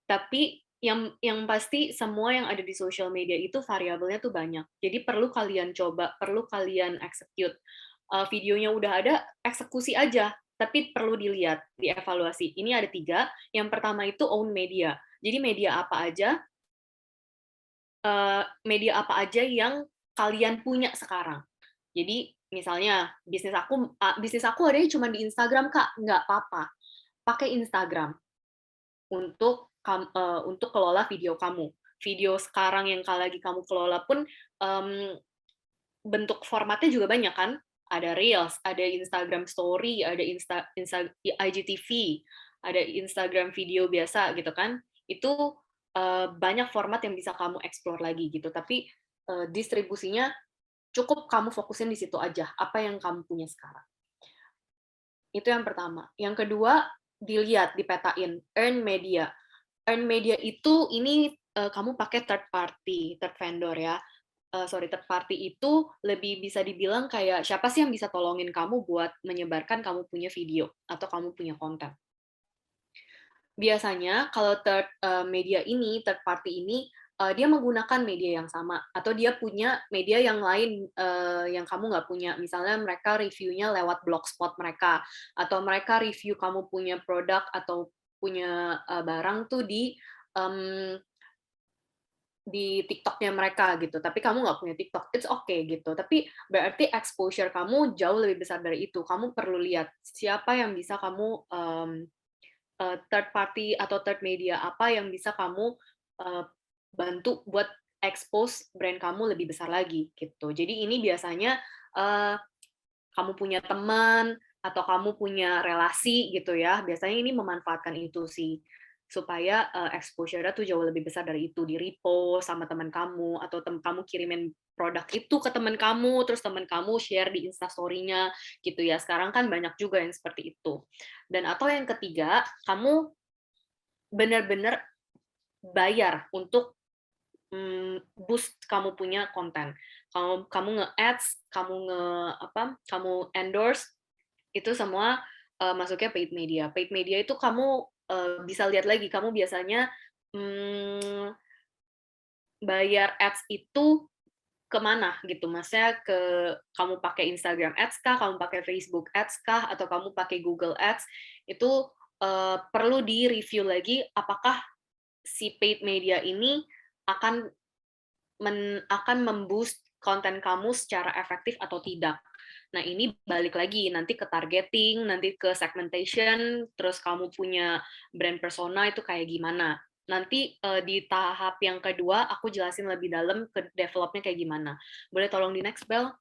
Tapi yang pasti semua yang ada di social media itu variabelnya tuh banyak. Jadi perlu kalian coba, perlu kalian execute. Videonya udah ada, eksekusi aja. Tapi perlu dilihat, dievaluasi. Ini ada 3. Yang pertama itu own media. Jadi media apa aja yang kalian punya sekarang. Jadi misalnya bisnis aku adanya cuma di Instagram, Kak, nggak apa-apa. Pakai Instagram untuk kelola video kamu. Video sekarang yang lagi kamu kelola pun bentuk formatnya juga banyak kan? Ada Reels, ada Instagram Story, ada IGTV, ada Instagram video biasa gitu kan. Itu banyak format yang bisa kamu explore lagi gitu. Tapi distribusinya cukup kamu fokusin di situ aja, apa yang kamu punya sekarang. Itu yang pertama. Yang kedua, dilihat, dipetain, earn media. Earn media itu ini kamu pakai third vendor ya. Third party itu lebih bisa dibilang kayak siapa sih yang bisa tolongin kamu buat menyebarkan kamu punya video atau kamu punya konten. Biasanya kalau third party ini dia menggunakan media yang sama atau dia punya media yang lain yang kamu nggak punya. Misalnya mereka reviewnya lewat blogspot mereka, atau mereka review kamu punya produk atau punya barang tuh di TikTok-nya mereka gitu, tapi kamu nggak punya TikTok, it's okay gitu. Tapi berarti exposure kamu jauh lebih besar dari itu. Kamu perlu lihat siapa yang bisa kamu third party atau third media apa yang bisa kamu bantu buat expose brand kamu lebih besar lagi gitu. Jadi ini biasanya kamu punya teman atau kamu punya relasi gitu ya. Biasanya ini memanfaatkan itu sih, supaya exposure-nya tuh jauh lebih besar dari itu, di repost sama teman kamu, atau kamu kirimin produk itu ke teman kamu, terus teman kamu share di Instastory-nya gitu ya. Sekarang kan banyak juga yang seperti itu. Dan atau yang ketiga, kamu benar-benar bayar untuk boost kamu punya konten. Kamu nge-ads, kamu endorse, itu semua masuknya paid media. Paid media itu kamu bisa lihat lagi, kamu biasanya bayar ads itu kemana gitu, maksudnya kamu pakai Instagram ads kah, kamu pakai Facebook ads kah, atau kamu pakai Google ads, itu perlu di-review lagi apakah si paid media ini akan memboost konten kamu secara efektif atau tidak. Nah, ini balik lagi nanti ke targeting, nanti ke segmentation, terus kamu punya brand persona itu kayak gimana. Nanti di tahap yang kedua, aku jelasin lebih dalam ke developnya kayak gimana. Boleh tolong di next, Bel?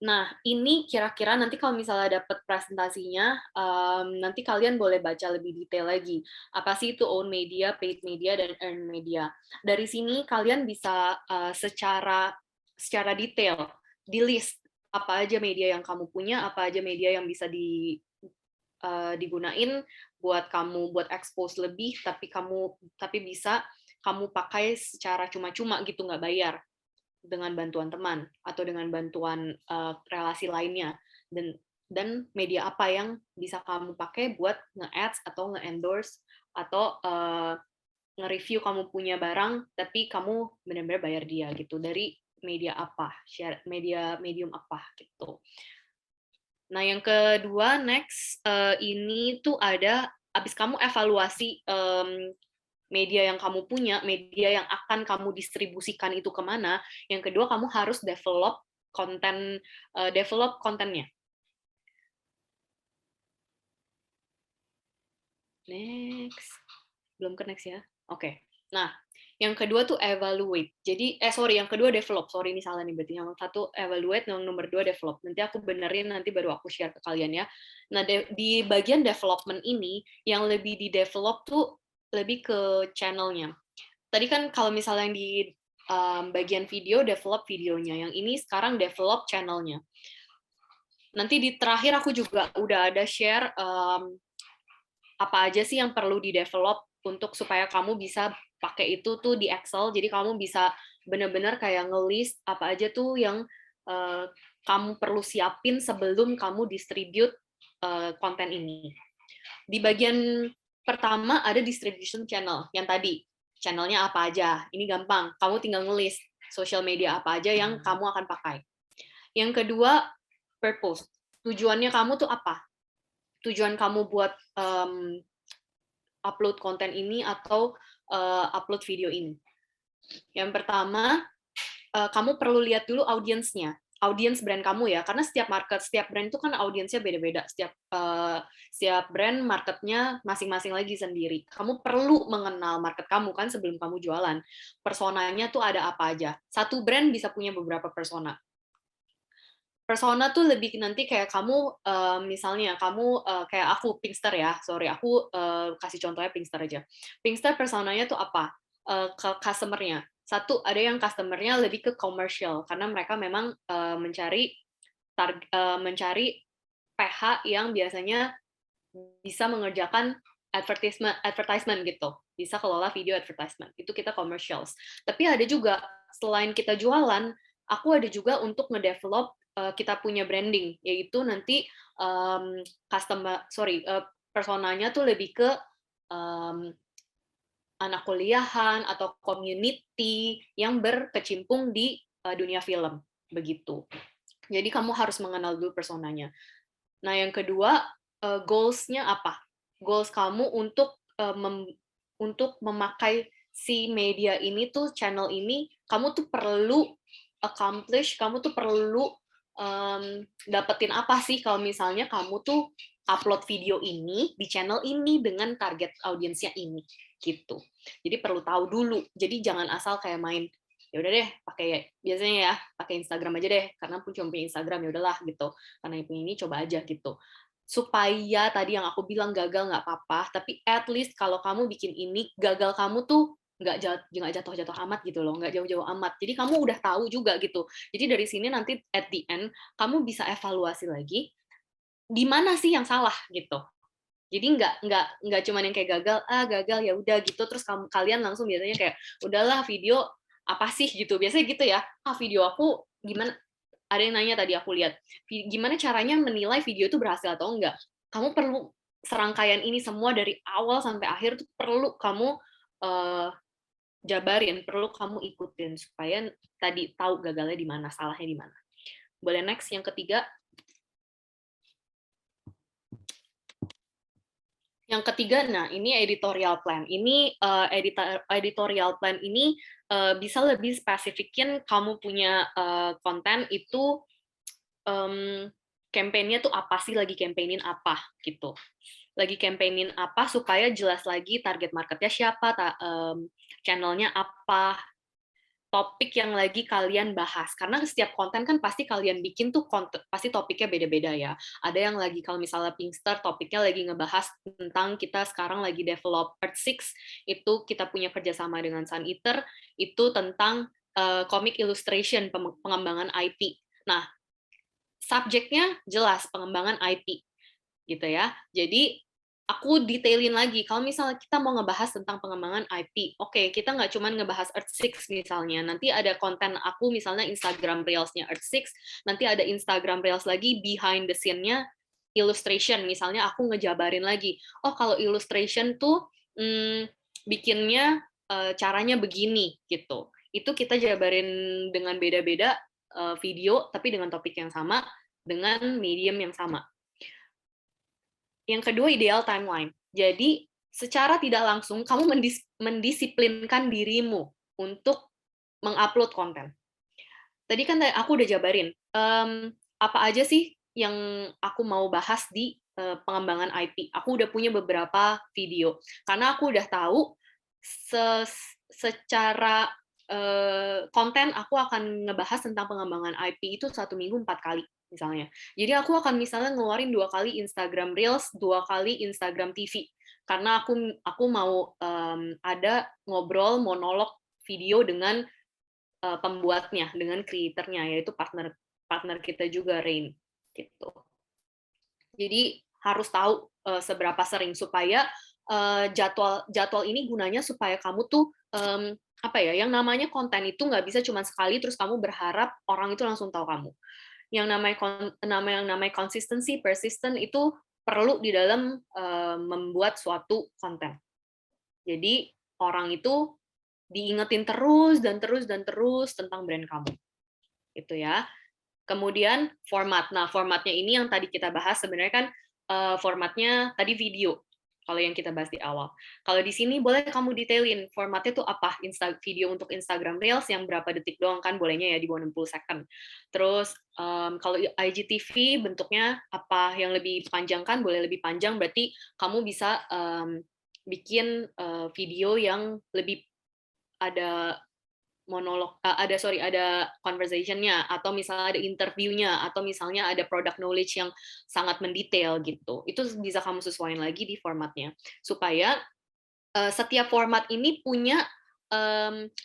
Nah, ini kira-kira nanti kalau misalnya dapat presentasinya, nanti kalian boleh baca lebih detail lagi. Apa sih itu own media, paid media, dan earned media. Dari sini kalian bisa secara detail di list apa aja media yang kamu punya, apa aja media yang bisa digunain buat kamu buat expose lebih, tapi bisa kamu pakai secara cuma-cuma gitu, nggak bayar, dengan bantuan teman atau dengan bantuan relasi lainnya, dan media apa yang bisa kamu pakai buat nge-ads atau nge-endorse atau nge-review kamu punya barang tapi kamu benar-benar bayar dia gitu, dari media apa, medium apa gitu. Nah, yang kedua next ini tuh ada abis kamu evaluasi media yang kamu punya, media yang akan kamu distribusikan itu kemana, yang kedua kamu harus develop kontennya. Next. Belum ke next ya. Oke. Nah, yang kedua tuh evaluate. Jadi, yang kedua develop. Sorry, ini salah nih. Berarti yang satu evaluate, yang nomor dua develop. Nanti aku benerin, nanti baru aku share ke kalian ya. Nah, di bagian development ini, yang lebih di develop tuh lebih ke channelnya. Tadi kan kalau misalnya yang di bagian video, develop videonya. Yang ini sekarang develop channelnya. Nanti di terakhir aku juga udah ada share apa aja sih yang perlu di-develop untuk supaya kamu bisa pakai itu tuh di Excel. Jadi kamu bisa benar-benar kayak nge-list apa aja tuh yang kamu perlu siapin sebelum kamu distribute konten ini. Di bagian pertama ada distribution channel, yang tadi. Channelnya apa aja. Ini gampang. Kamu tinggal nge-list social media apa aja yang kamu akan pakai. Yang kedua, purpose. Tujuannya kamu tuh apa? Tujuan kamu buat upload konten ini atau upload video ini. Yang pertama, kamu perlu lihat dulu audiensnya, audiens brand kamu ya, karena setiap market, setiap brand itu kan audiensnya beda-beda, setiap brand marketnya masing-masing lagi sendiri. Kamu perlu mengenal market kamu kan sebelum kamu jualan. Personanya tuh ada apa aja. Satu brand bisa punya beberapa persona. Persona tuh lebih nanti kayak kamu, misalnya kamu kayak aku Pinkster ya, sorry aku kasih contohnya Pinkster aja. Pinkster personanya tuh apa? Ke customer-nya. Satu, ada yang customer-nya lebih ke commercial, karena mereka memang mencari PH yang biasanya bisa mengerjakan advertisement gitu, bisa kelola video advertisement, itu kita commercials. Tapi ada juga, selain kita jualan, aku ada juga untuk ngedevelop kita punya branding, yaitu nanti personanya tuh lebih ke anak kuliahan atau community yang berkecimpung di dunia film, begitu. Jadi kamu harus mengenal dulu personanya. Nah, yang kedua, goals-nya apa? Goals kamu untuk memakai si media ini tuh, channel ini, kamu tuh perlu accomplish, kamu tuh perlu dapetin apa sih kalau misalnya kamu tuh upload video ini di channel ini dengan target audiensnya ini, gitu. Jadi perlu tahu dulu. Jadi jangan asal kayak main, ya udah deh pakai, biasanya ya pakai Instagram aja deh, karena pun cuma punya Instagram, ya udahlah gitu, karena yang punya ini coba aja gitu, supaya tadi yang aku bilang gagal nggak apa-apa, tapi at least kalau kamu bikin ini, gagal kamu tuh nggak jatuh-jatuh amat gitu loh, nggak jauh-jauh amat, jadi kamu udah tahu juga gitu. Jadi dari sini nanti at the end kamu bisa evaluasi lagi di mana sih yang salah gitu. Jadi nggak cuma yang kayak gagal ya udah gitu, terus kalian langsung biasanya kayak udahlah video apa sih gitu, biasanya gitu ya, video aku gimana, ada yang nanya tadi aku lihat gimana caranya menilai video itu berhasil atau enggak. Kamu perlu serangkaian ini semua dari awal sampai akhir tuh perlu kamu jabarin, perlu kamu ikutin supaya tadi tahu gagalnya di mana, salahnya di mana. Boleh next yang ketiga. Yang ketiga, nah ini editorial plan. Ini editorial plan ini bisa lebih spesifikin kamu punya konten itu campaign-nya tuh apa sih, lagi campaign-in apa gitu. Lagi campaign-in apa supaya jelas lagi target marketnya siapa, channel-nya apa, topik yang lagi kalian bahas. Karena setiap konten kan pasti kalian bikin tuh pasti topiknya beda-beda ya. Ada yang lagi, kalau misalnya Pinkster, topiknya lagi ngebahas tentang kita sekarang lagi develop Earth 6, itu kita punya kerjasama dengan Sun Eater, itu tentang comic illustration, pengembangan IP. Nah, subjeknya jelas, pengembangan IP. Gitu ya. Jadi, aku detailin lagi, kalau misalnya kita mau ngebahas tentang pengembangan IP, oke, kita nggak cuma ngebahas Earth 6 misalnya, nanti ada konten aku misalnya Instagram Reels-nya Earth 6, nanti ada Instagram Reels lagi behind the scene-nya illustration, misalnya aku ngejabarin lagi, oh kalau illustration tuh bikinnya caranya begini, gitu. Itu kita jabarin dengan beda-beda video, tapi dengan topik yang sama, dengan medium yang sama. Yang kedua, ideal timeline. Jadi, secara tidak langsung, kamu mendisiplinkan dirimu untuk mengupload konten. Tadi kan aku udah jabarin, apa aja sih yang aku mau bahas di pengembangan IP. Aku udah punya beberapa video karena aku udah tahu secara konten aku akan ngebahas tentang pengembangan IP itu 1 minggu 4 kali misalnya. Jadi aku akan misalnya ngeluarin 2 kali Instagram Reels, 2 kali Instagram TV. Karena aku mau ada ngobrol monolog video dengan pembuatnya, dengan kreatornya, yaitu partner kita juga, Rain. Gitu. Jadi harus tahu seberapa sering supaya jadwal ini gunanya supaya kamu tuh apa ya, yang namanya konten itu nggak bisa cuma sekali terus kamu berharap orang itu langsung tahu kamu. Yang namanya consistency, persistent itu perlu di dalam membuat suatu konten. Jadi orang itu diingetin terus dan terus dan terus tentang brand kamu. Itu ya. Kemudian format. Nah, formatnya ini yang tadi kita bahas sebenarnya kan formatnya tadi video. Kalau yang kita bahas di awal. Kalau di sini boleh kamu detailin formatnya tuh apa? Video untuk Instagram Reels yang berapa detik doang kan bolehnya ya di bawah 60 second. Terus kalau IGTV bentuknya apa yang lebih panjang kan boleh lebih panjang berarti kamu bisa bikin video yang lebih ada monolog ada conversation-nya atau misalnya ada interview-nya atau misalnya ada product knowledge yang sangat mendetail gitu. Itu bisa kamu sesuaikan lagi di formatnya supaya setiap format ini punya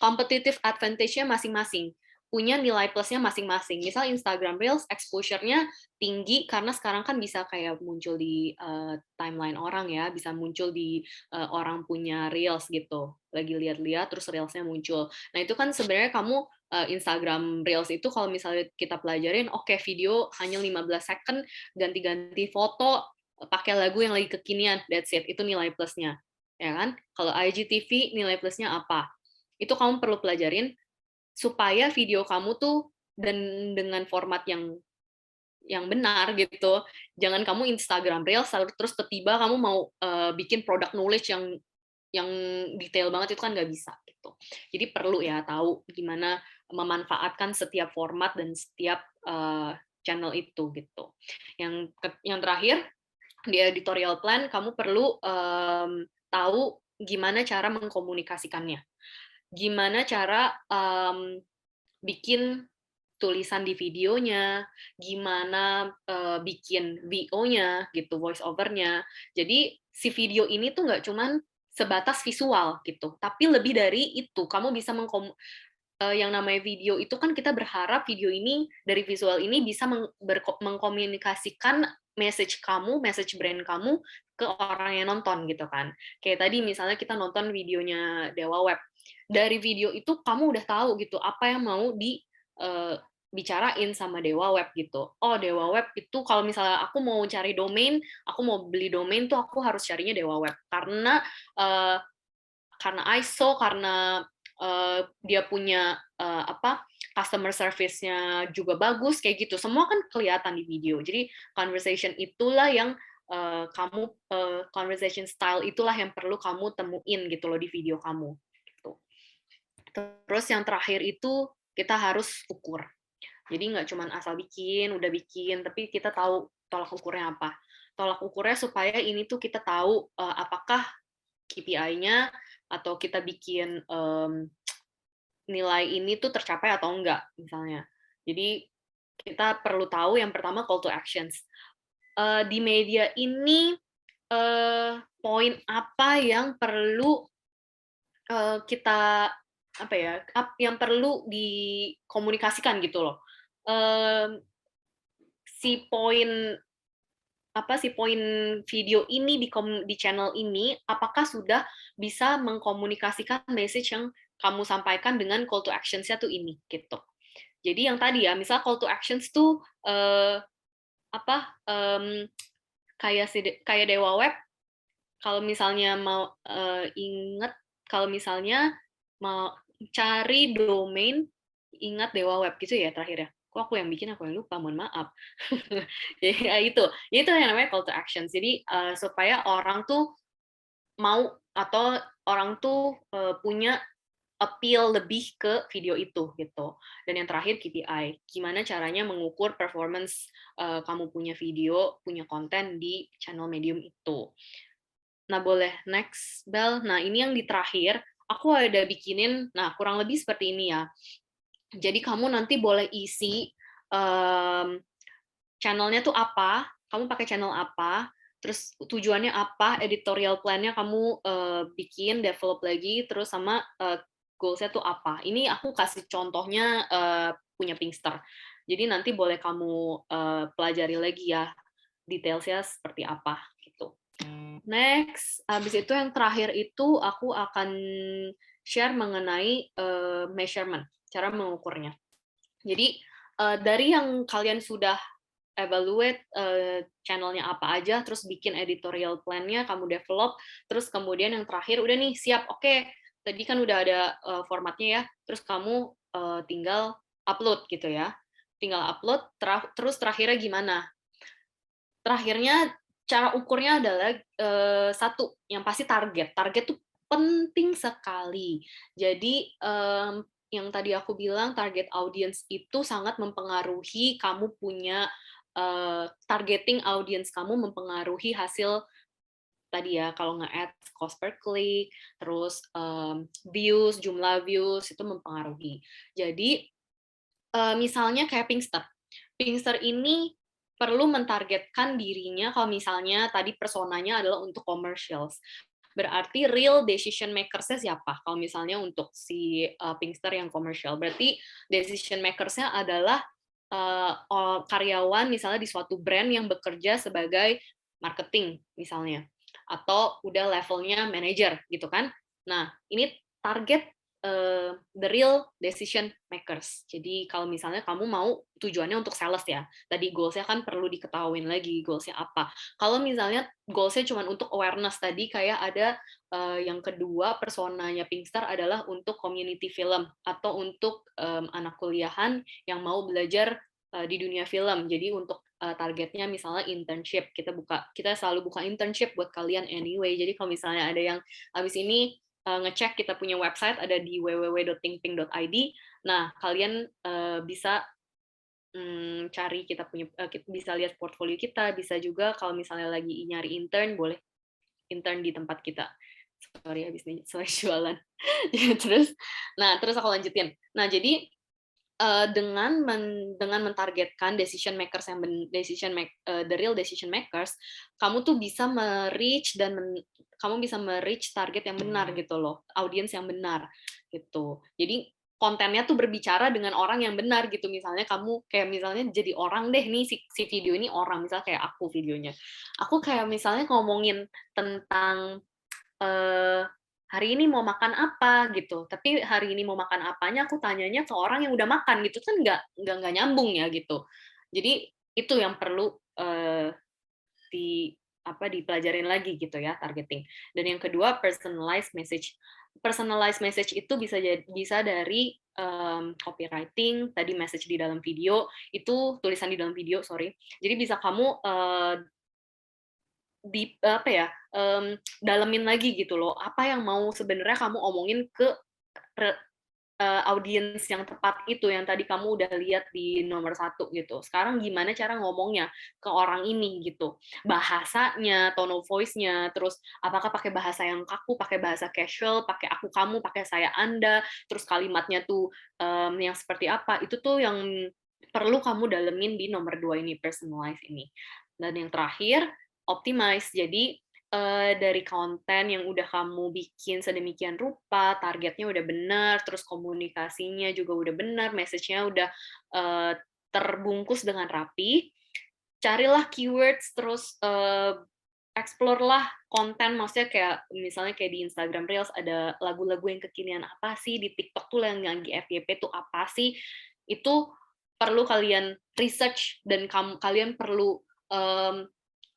competitive advantage-nya masing-masing, punya nilai plusnya masing-masing. Misal Instagram Reels exposure-nya tinggi karena sekarang kan bisa kayak muncul di timeline orang ya, bisa muncul di orang punya Reels gitu. Lagi lihat-lihat terus Reels-nya muncul. Nah, itu kan sebenarnya kamu Instagram Reels itu kalau misalnya kita pelajarin, oke, video hanya 15 second, ganti-ganti foto, pakai lagu yang lagi kekinian, that's it. Itu nilai plusnya. Ya kan? Kalau IGTV nilai plusnya apa? Itu kamu perlu pelajarin supaya video kamu tuh dan dengan format yang benar gitu. Jangan kamu Instagram Reels terus tiba-tiba kamu mau bikin product knowledge yang detail banget, itu kan nggak bisa gitu. Jadi perlu ya tahu gimana memanfaatkan setiap format dan setiap channel itu gitu. Yang terakhir di editorial plan kamu perlu tahu gimana cara mengkomunikasikannya. Gimana cara bikin tulisan di videonya, gimana bikin VO-nya gitu, voice over-nya. Jadi si video ini tuh nggak cuman sebatas visual gitu, tapi lebih dari itu. Kamu bisa yang namanya video itu kan kita berharap video ini dari visual ini bisa mengkomunikasikan message kamu, message brand kamu ke orang yang nonton gitu kan. Kayak tadi misalnya kita nonton videonya Dewa Web. Dari video itu kamu udah tahu gitu apa yang mau bicarain sama Dewa Web gitu. Oh, Dewa Web itu kalau misalnya aku mau cari domain, aku mau beli domain tuh aku harus carinya Dewa Web karena ISO, karena dia punya customer service-nya juga bagus kayak gitu. Semua kan kelihatan di video. Jadi conversation itulah yang conversation style itulah yang perlu kamu temuin gitu loh di video kamu. Gitu. Terus yang terakhir itu kita harus ukur. Jadi nggak cuma asal bikin, udah bikin, tapi kita tahu tolak ukurnya apa. Tolak ukurnya supaya ini tuh kita tahu apakah KPI-nya atau kita bikin nilai ini tuh tercapai atau enggak, misalnya. Jadi kita perlu tahu yang pertama call to actions. Di media ini poin apa yang perlu kita yang perlu dikomunikasikan gitu loh. Si poin video ini di channel ini apakah sudah bisa mengkomunikasikan message yang kamu sampaikan dengan call to actions-nya tuh ini gitu. Jadi yang tadi ya, misal call to actions tuh kayak Dewa Web, kalau misalnya mau ingat, kalau misalnya mau cari domain, ingat Dewa Web gitu ya terakhir ya. Kok aku yang bikin, aku yang lupa, mohon maaf. Jadi itu yang namanya call to action. Jadi supaya orang tuh mau atau orang tuh punya appeal lebih ke video itu gitu. Dan yang terakhir KPI, gimana caranya mengukur performance kamu punya video, punya konten di channel Medium itu. Nah, boleh next, Bel. Nah, ini yang di terakhir, aku ada bikinin, nah kurang lebih seperti ini ya. Jadi kamu nanti boleh isi channelnya tuh apa, kamu pakai channel apa, terus tujuannya apa, editorial plan-nya kamu bikin, develop lagi, terus sama goals-nya tuh apa. Ini aku kasih contohnya punya Pinkster. Jadi nanti boleh kamu pelajari lagi ya, detailsnya seperti apa gitu. Next, habis itu yang terakhir itu aku akan share mengenai measurement, cara mengukurnya. Jadi dari yang kalian sudah evaluate channelnya apa aja, terus bikin editorial plan-nya, kamu develop, terus kemudian yang terakhir udah nih siap, oke, tadi kan udah ada formatnya ya, terus kamu tinggal upload gitu ya, tinggal upload, terus terakhirnya gimana? Terakhirnya cara ukurnya adalah satu, yang pasti target tuh penting sekali. Jadi yang tadi aku bilang target audience itu sangat mempengaruhi kamu punya targeting audience kamu mempengaruhi hasil tadi ya, kalau nge-ads cost per click, terus views, jumlah views itu mempengaruhi. Jadi misalnya kayak Pinkster ini perlu mentargetkan dirinya kalau misalnya tadi personanya adalah untuk commercials. Berarti real decision makersnya siapa? Kalau misalnya untuk si Pinkster yang commercial, berarti decision makersnya adalah karyawan misalnya di suatu brand yang bekerja sebagai marketing misalnya, atau udah levelnya manager gitu kan. Nah, ini target the real decision makers. Jadi kalau misalnya kamu mau tujuannya untuk sales ya, tadi goals-nya kan perlu diketahuin lagi goals-nya apa. Kalau misalnya goals-nya cuma untuk awareness tadi, kayak ada yang kedua personanya Pinkster adalah untuk community film atau untuk anak kuliahan yang mau belajar di dunia film. Jadi untuk targetnya misalnya internship, kita selalu buka internship buat kalian anyway. Jadi kalau misalnya ada yang habis ini ngecek kita punya website ada di www.thinkpink.id. Nah, kalian bisa cari kita punya bisa lihat portfolio kita, bisa juga kalau misalnya lagi nyari intern boleh intern di tempat kita. Sorry habis nih, sorry jualan. terus aku lanjutin. Nah, jadi dengan mentargetkan decision makers yang the real decision makers, kamu tuh bisa me-reach kamu bisa me-reach target yang benar gitu loh, audience yang benar gitu. Jadi kontennya tuh berbicara dengan orang yang benar gitu. Misalnya kamu kayak misalnya jadi orang deh nih si video ini orang, misalnya kayak aku videonya. Aku kayak misalnya ngomongin tentang hari ini mau makan apa gitu, tapi hari ini mau makan apanya aku tanyanya ke orang yang udah makan gitu kan nggak nyambung ya gitu. Jadi itu yang perlu dipelajarin lagi gitu ya, targeting. Dan yang kedua personalized message. Personalized message itu bisa dari copywriting, tadi message di dalam video, itu tulisan di dalam video, sorry. Jadi bisa kamu dalemin lagi gitu loh, apa yang mau sebenarnya kamu omongin ke audiens yang tepat itu, yang tadi kamu udah lihat di nomor 1 gitu. Sekarang gimana cara ngomongnya ke orang ini gitu, bahasanya, tone of voice-nya, terus apakah pakai bahasa yang kaku, pakai bahasa casual, pakai aku kamu, pakai saya anda, terus kalimatnya tuh yang seperti apa, itu tuh yang perlu kamu dalemin di nomor 2 ini, personalize ini. Dan yang terakhir optimize. Jadi dari konten yang udah kamu bikin sedemikian rupa, targetnya udah benar, terus komunikasinya juga udah benar, message-nya udah terbungkus dengan rapi, carilah keywords, terus explore lah konten, maksudnya kayak misalnya kayak di Instagram Reels ada lagu-lagu yang kekinian apa sih, di TikTok tuh yang lagi FYP tuh apa sih, itu perlu kalian research dan kalian perlu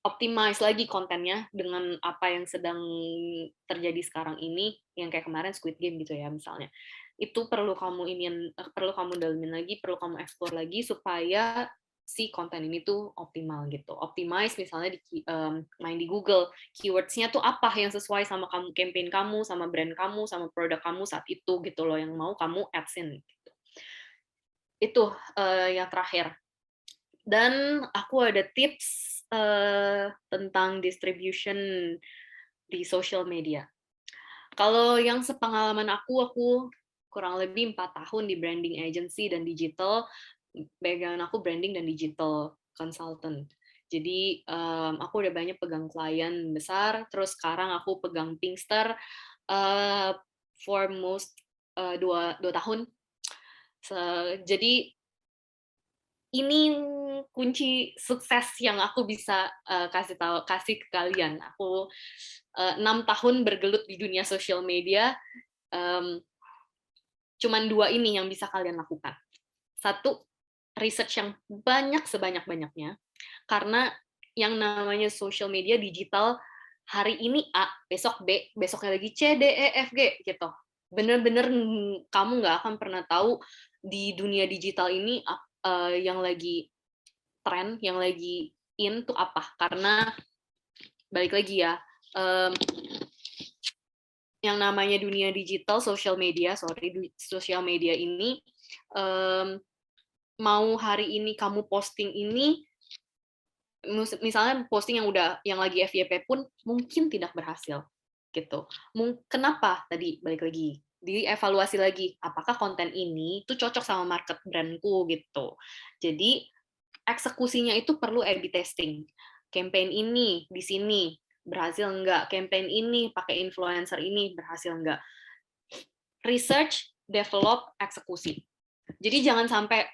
optimize lagi kontennya dengan apa yang sedang terjadi sekarang ini, yang kayak kemarin Squid Game gitu ya misalnya. Itu perlu kamu dalemin lagi, perlu kamu explore lagi supaya si konten ini tuh optimal gitu. Optimize misalnya main di Google, keywords-nya tuh apa yang sesuai sama kamu, campaign kamu, sama brand kamu, sama produk kamu saat itu gitu loh, yang mau kamu ads-in gitu. Itu yang terakhir. Dan aku ada tips tentang distribution di social media. Kalau yang sepengalaman aku kurang lebih 4 tahun di branding agency dan digital. Background aku branding dan digital consultant. Jadi aku udah banyak pegang klien besar. Terus sekarang aku pegang Pinkster for most 2 tahun. Jadi ini kunci sukses yang aku bisa kasih ke kalian. Aku 6 tahun bergelut di dunia social media. Cuman 2 ini yang bisa kalian lakukan. 1, research yang banyak sebanyak-banyaknya, karena yang namanya social media digital hari ini A, besok B, besoknya lagi C, D, E, F, G gitu. Bener-bener kamu nggak akan pernah tahu di dunia digital ini yang lagi tren, yang lagi in tuh apa. Karena balik lagi ya, yang namanya dunia digital, social media ini mau hari ini kamu posting ini, misalnya posting yang lagi FYP pun mungkin tidak berhasil gitu. Kenapa? Tadi balik lagi, dievaluasi lagi, apakah konten ini tuh cocok sama market brandku gitu. Jadi eksekusinya itu perlu A/B testing. Campaign ini di sini berhasil enggak? Campaign ini pakai influencer ini berhasil enggak? Research, develop, eksekusi. Jadi jangan sampai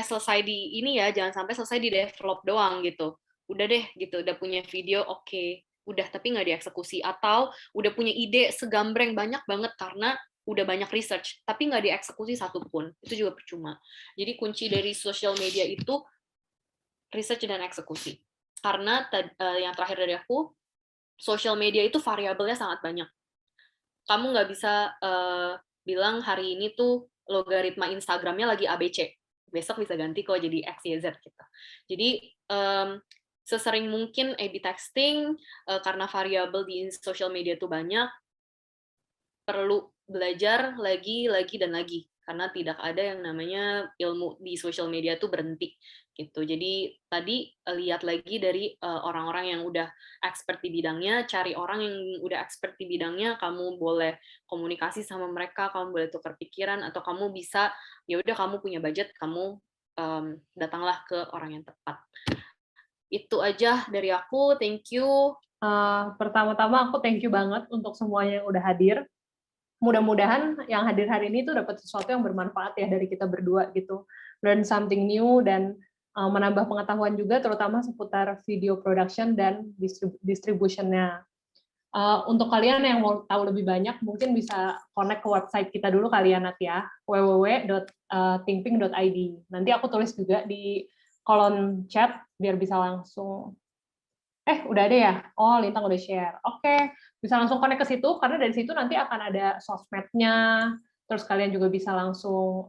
selesai di ini ya, jangan sampai selesai di develop doang gitu. Udah deh gitu, udah punya video, oke. Udah tapi nggak dieksekusi. Atau udah punya ide segambreng banyak banget karena udah banyak research, tapi nggak dieksekusi satupun. Itu juga percuma. Jadi kunci dari social media itu research dan eksekusi. Karena yang terakhir dari aku, social media itu variabelnya sangat banyak. Kamu nggak bisa bilang hari ini tuh logaritma Instagramnya lagi ABC, besok bisa ganti kok jadi X, Y, Z gitu. Jadi sesering mungkin A/B testing, karena variabel di social media itu banyak, perlu belajar lagi dan lagi, karena tidak ada yang namanya ilmu di social media itu berhenti gitu. Jadi tadi lihat lagi dari orang-orang yang udah expert di bidangnya, cari orang yang udah expert di bidangnya, kamu boleh komunikasi sama mereka, kamu boleh tukar pikiran, atau kamu bisa, ya udah kamu punya budget, kamu datanglah ke orang yang tepat. Itu aja dari aku, thank you. Pertama-tama aku thank you banget untuk semuanya yang udah hadir. Mudah-mudahan yang hadir hari ini tuh dapat sesuatu yang bermanfaat ya dari kita berdua gitu. Learn something new dan menambah pengetahuan juga terutama seputar video production dan distribution-nya. Untuk kalian yang mau tahu lebih banyak mungkin bisa connect ke website kita dulu kalian Nat ya, www.thinkpink.id. Nanti aku tulis juga di kolom chat biar bisa langsung udah ada ya? Oh, Lintang udah share. Oke, bisa langsung connect ke situ, karena dari situ nanti akan ada sosmednya, terus kalian juga bisa langsung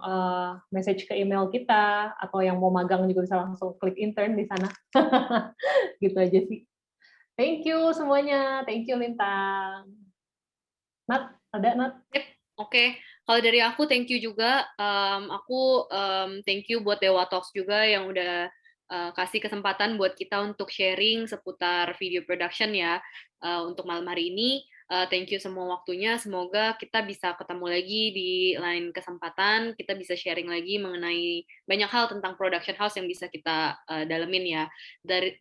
message ke email kita, atau yang mau magang juga bisa langsung klik intern di sana. Gitu aja sih. Thank you semuanya. Thank you, Lintang. Nat, ada Nat? Oke. Kalau dari aku, thank you juga. Aku thank you buat Dewa Talks juga yang udah kasih kesempatan buat kita untuk sharing seputar video production ya untuk malam hari ini. Thank you semua waktunya. Semoga kita bisa ketemu lagi di lain kesempatan. Kita bisa sharing lagi mengenai banyak hal tentang production house yang bisa kita dalemin ya.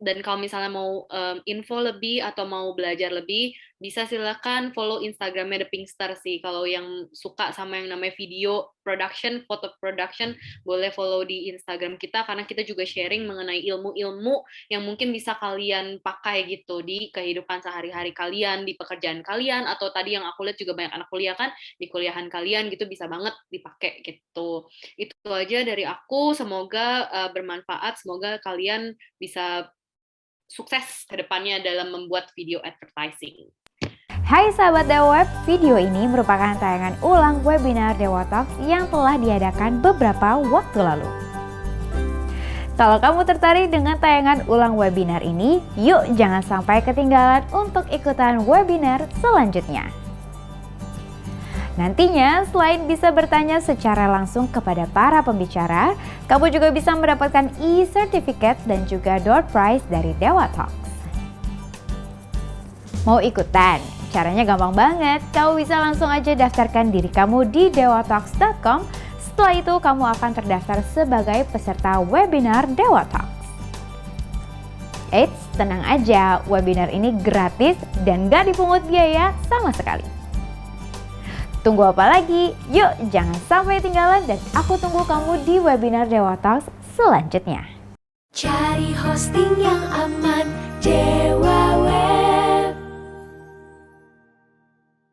Dan kalau misalnya mau info lebih atau mau belajar lebih, bisa silakan follow Instagramnya The Pinkster sih. Kalau yang suka sama yang namanya video production, foto production, boleh follow di Instagram kita karena kita juga sharing mengenai ilmu-ilmu yang mungkin bisa kalian pakai gitu di kehidupan sehari-hari kalian, di pekerjaan kalian, atau tadi yang aku lihat juga banyak anak kuliah kan, di kuliahan kalian gitu bisa banget dipakai gitu. Itu aja dari aku, semoga bermanfaat, semoga kalian bisa sukses ke depannya dalam membuat video advertising. Hai sahabat Dewa Web, video ini merupakan tayangan ulang webinar Dewa Talks yang telah diadakan beberapa waktu lalu. Kalau kamu tertarik dengan tayangan ulang webinar ini, yuk jangan sampai ketinggalan untuk ikutan webinar selanjutnya. Nantinya, selain bisa bertanya secara langsung kepada para pembicara, kamu juga bisa mendapatkan e-certificate dan juga door prize dari Dewa Talks. Mau ikutan? Caranya gampang banget. Kamu bisa langsung aja daftarkan diri kamu di dewatalks.com. Setelah itu, kamu akan terdaftar sebagai peserta webinar Dewa Talks. Eits, tenang aja, webinar ini gratis dan gak dipungut biaya sama sekali. Tunggu apa lagi? Yuk, jangan sampai ketinggalan dan aku tunggu kamu di webinar Dewa Talks selanjutnya. Cari hosting yang aman, Dewa Web.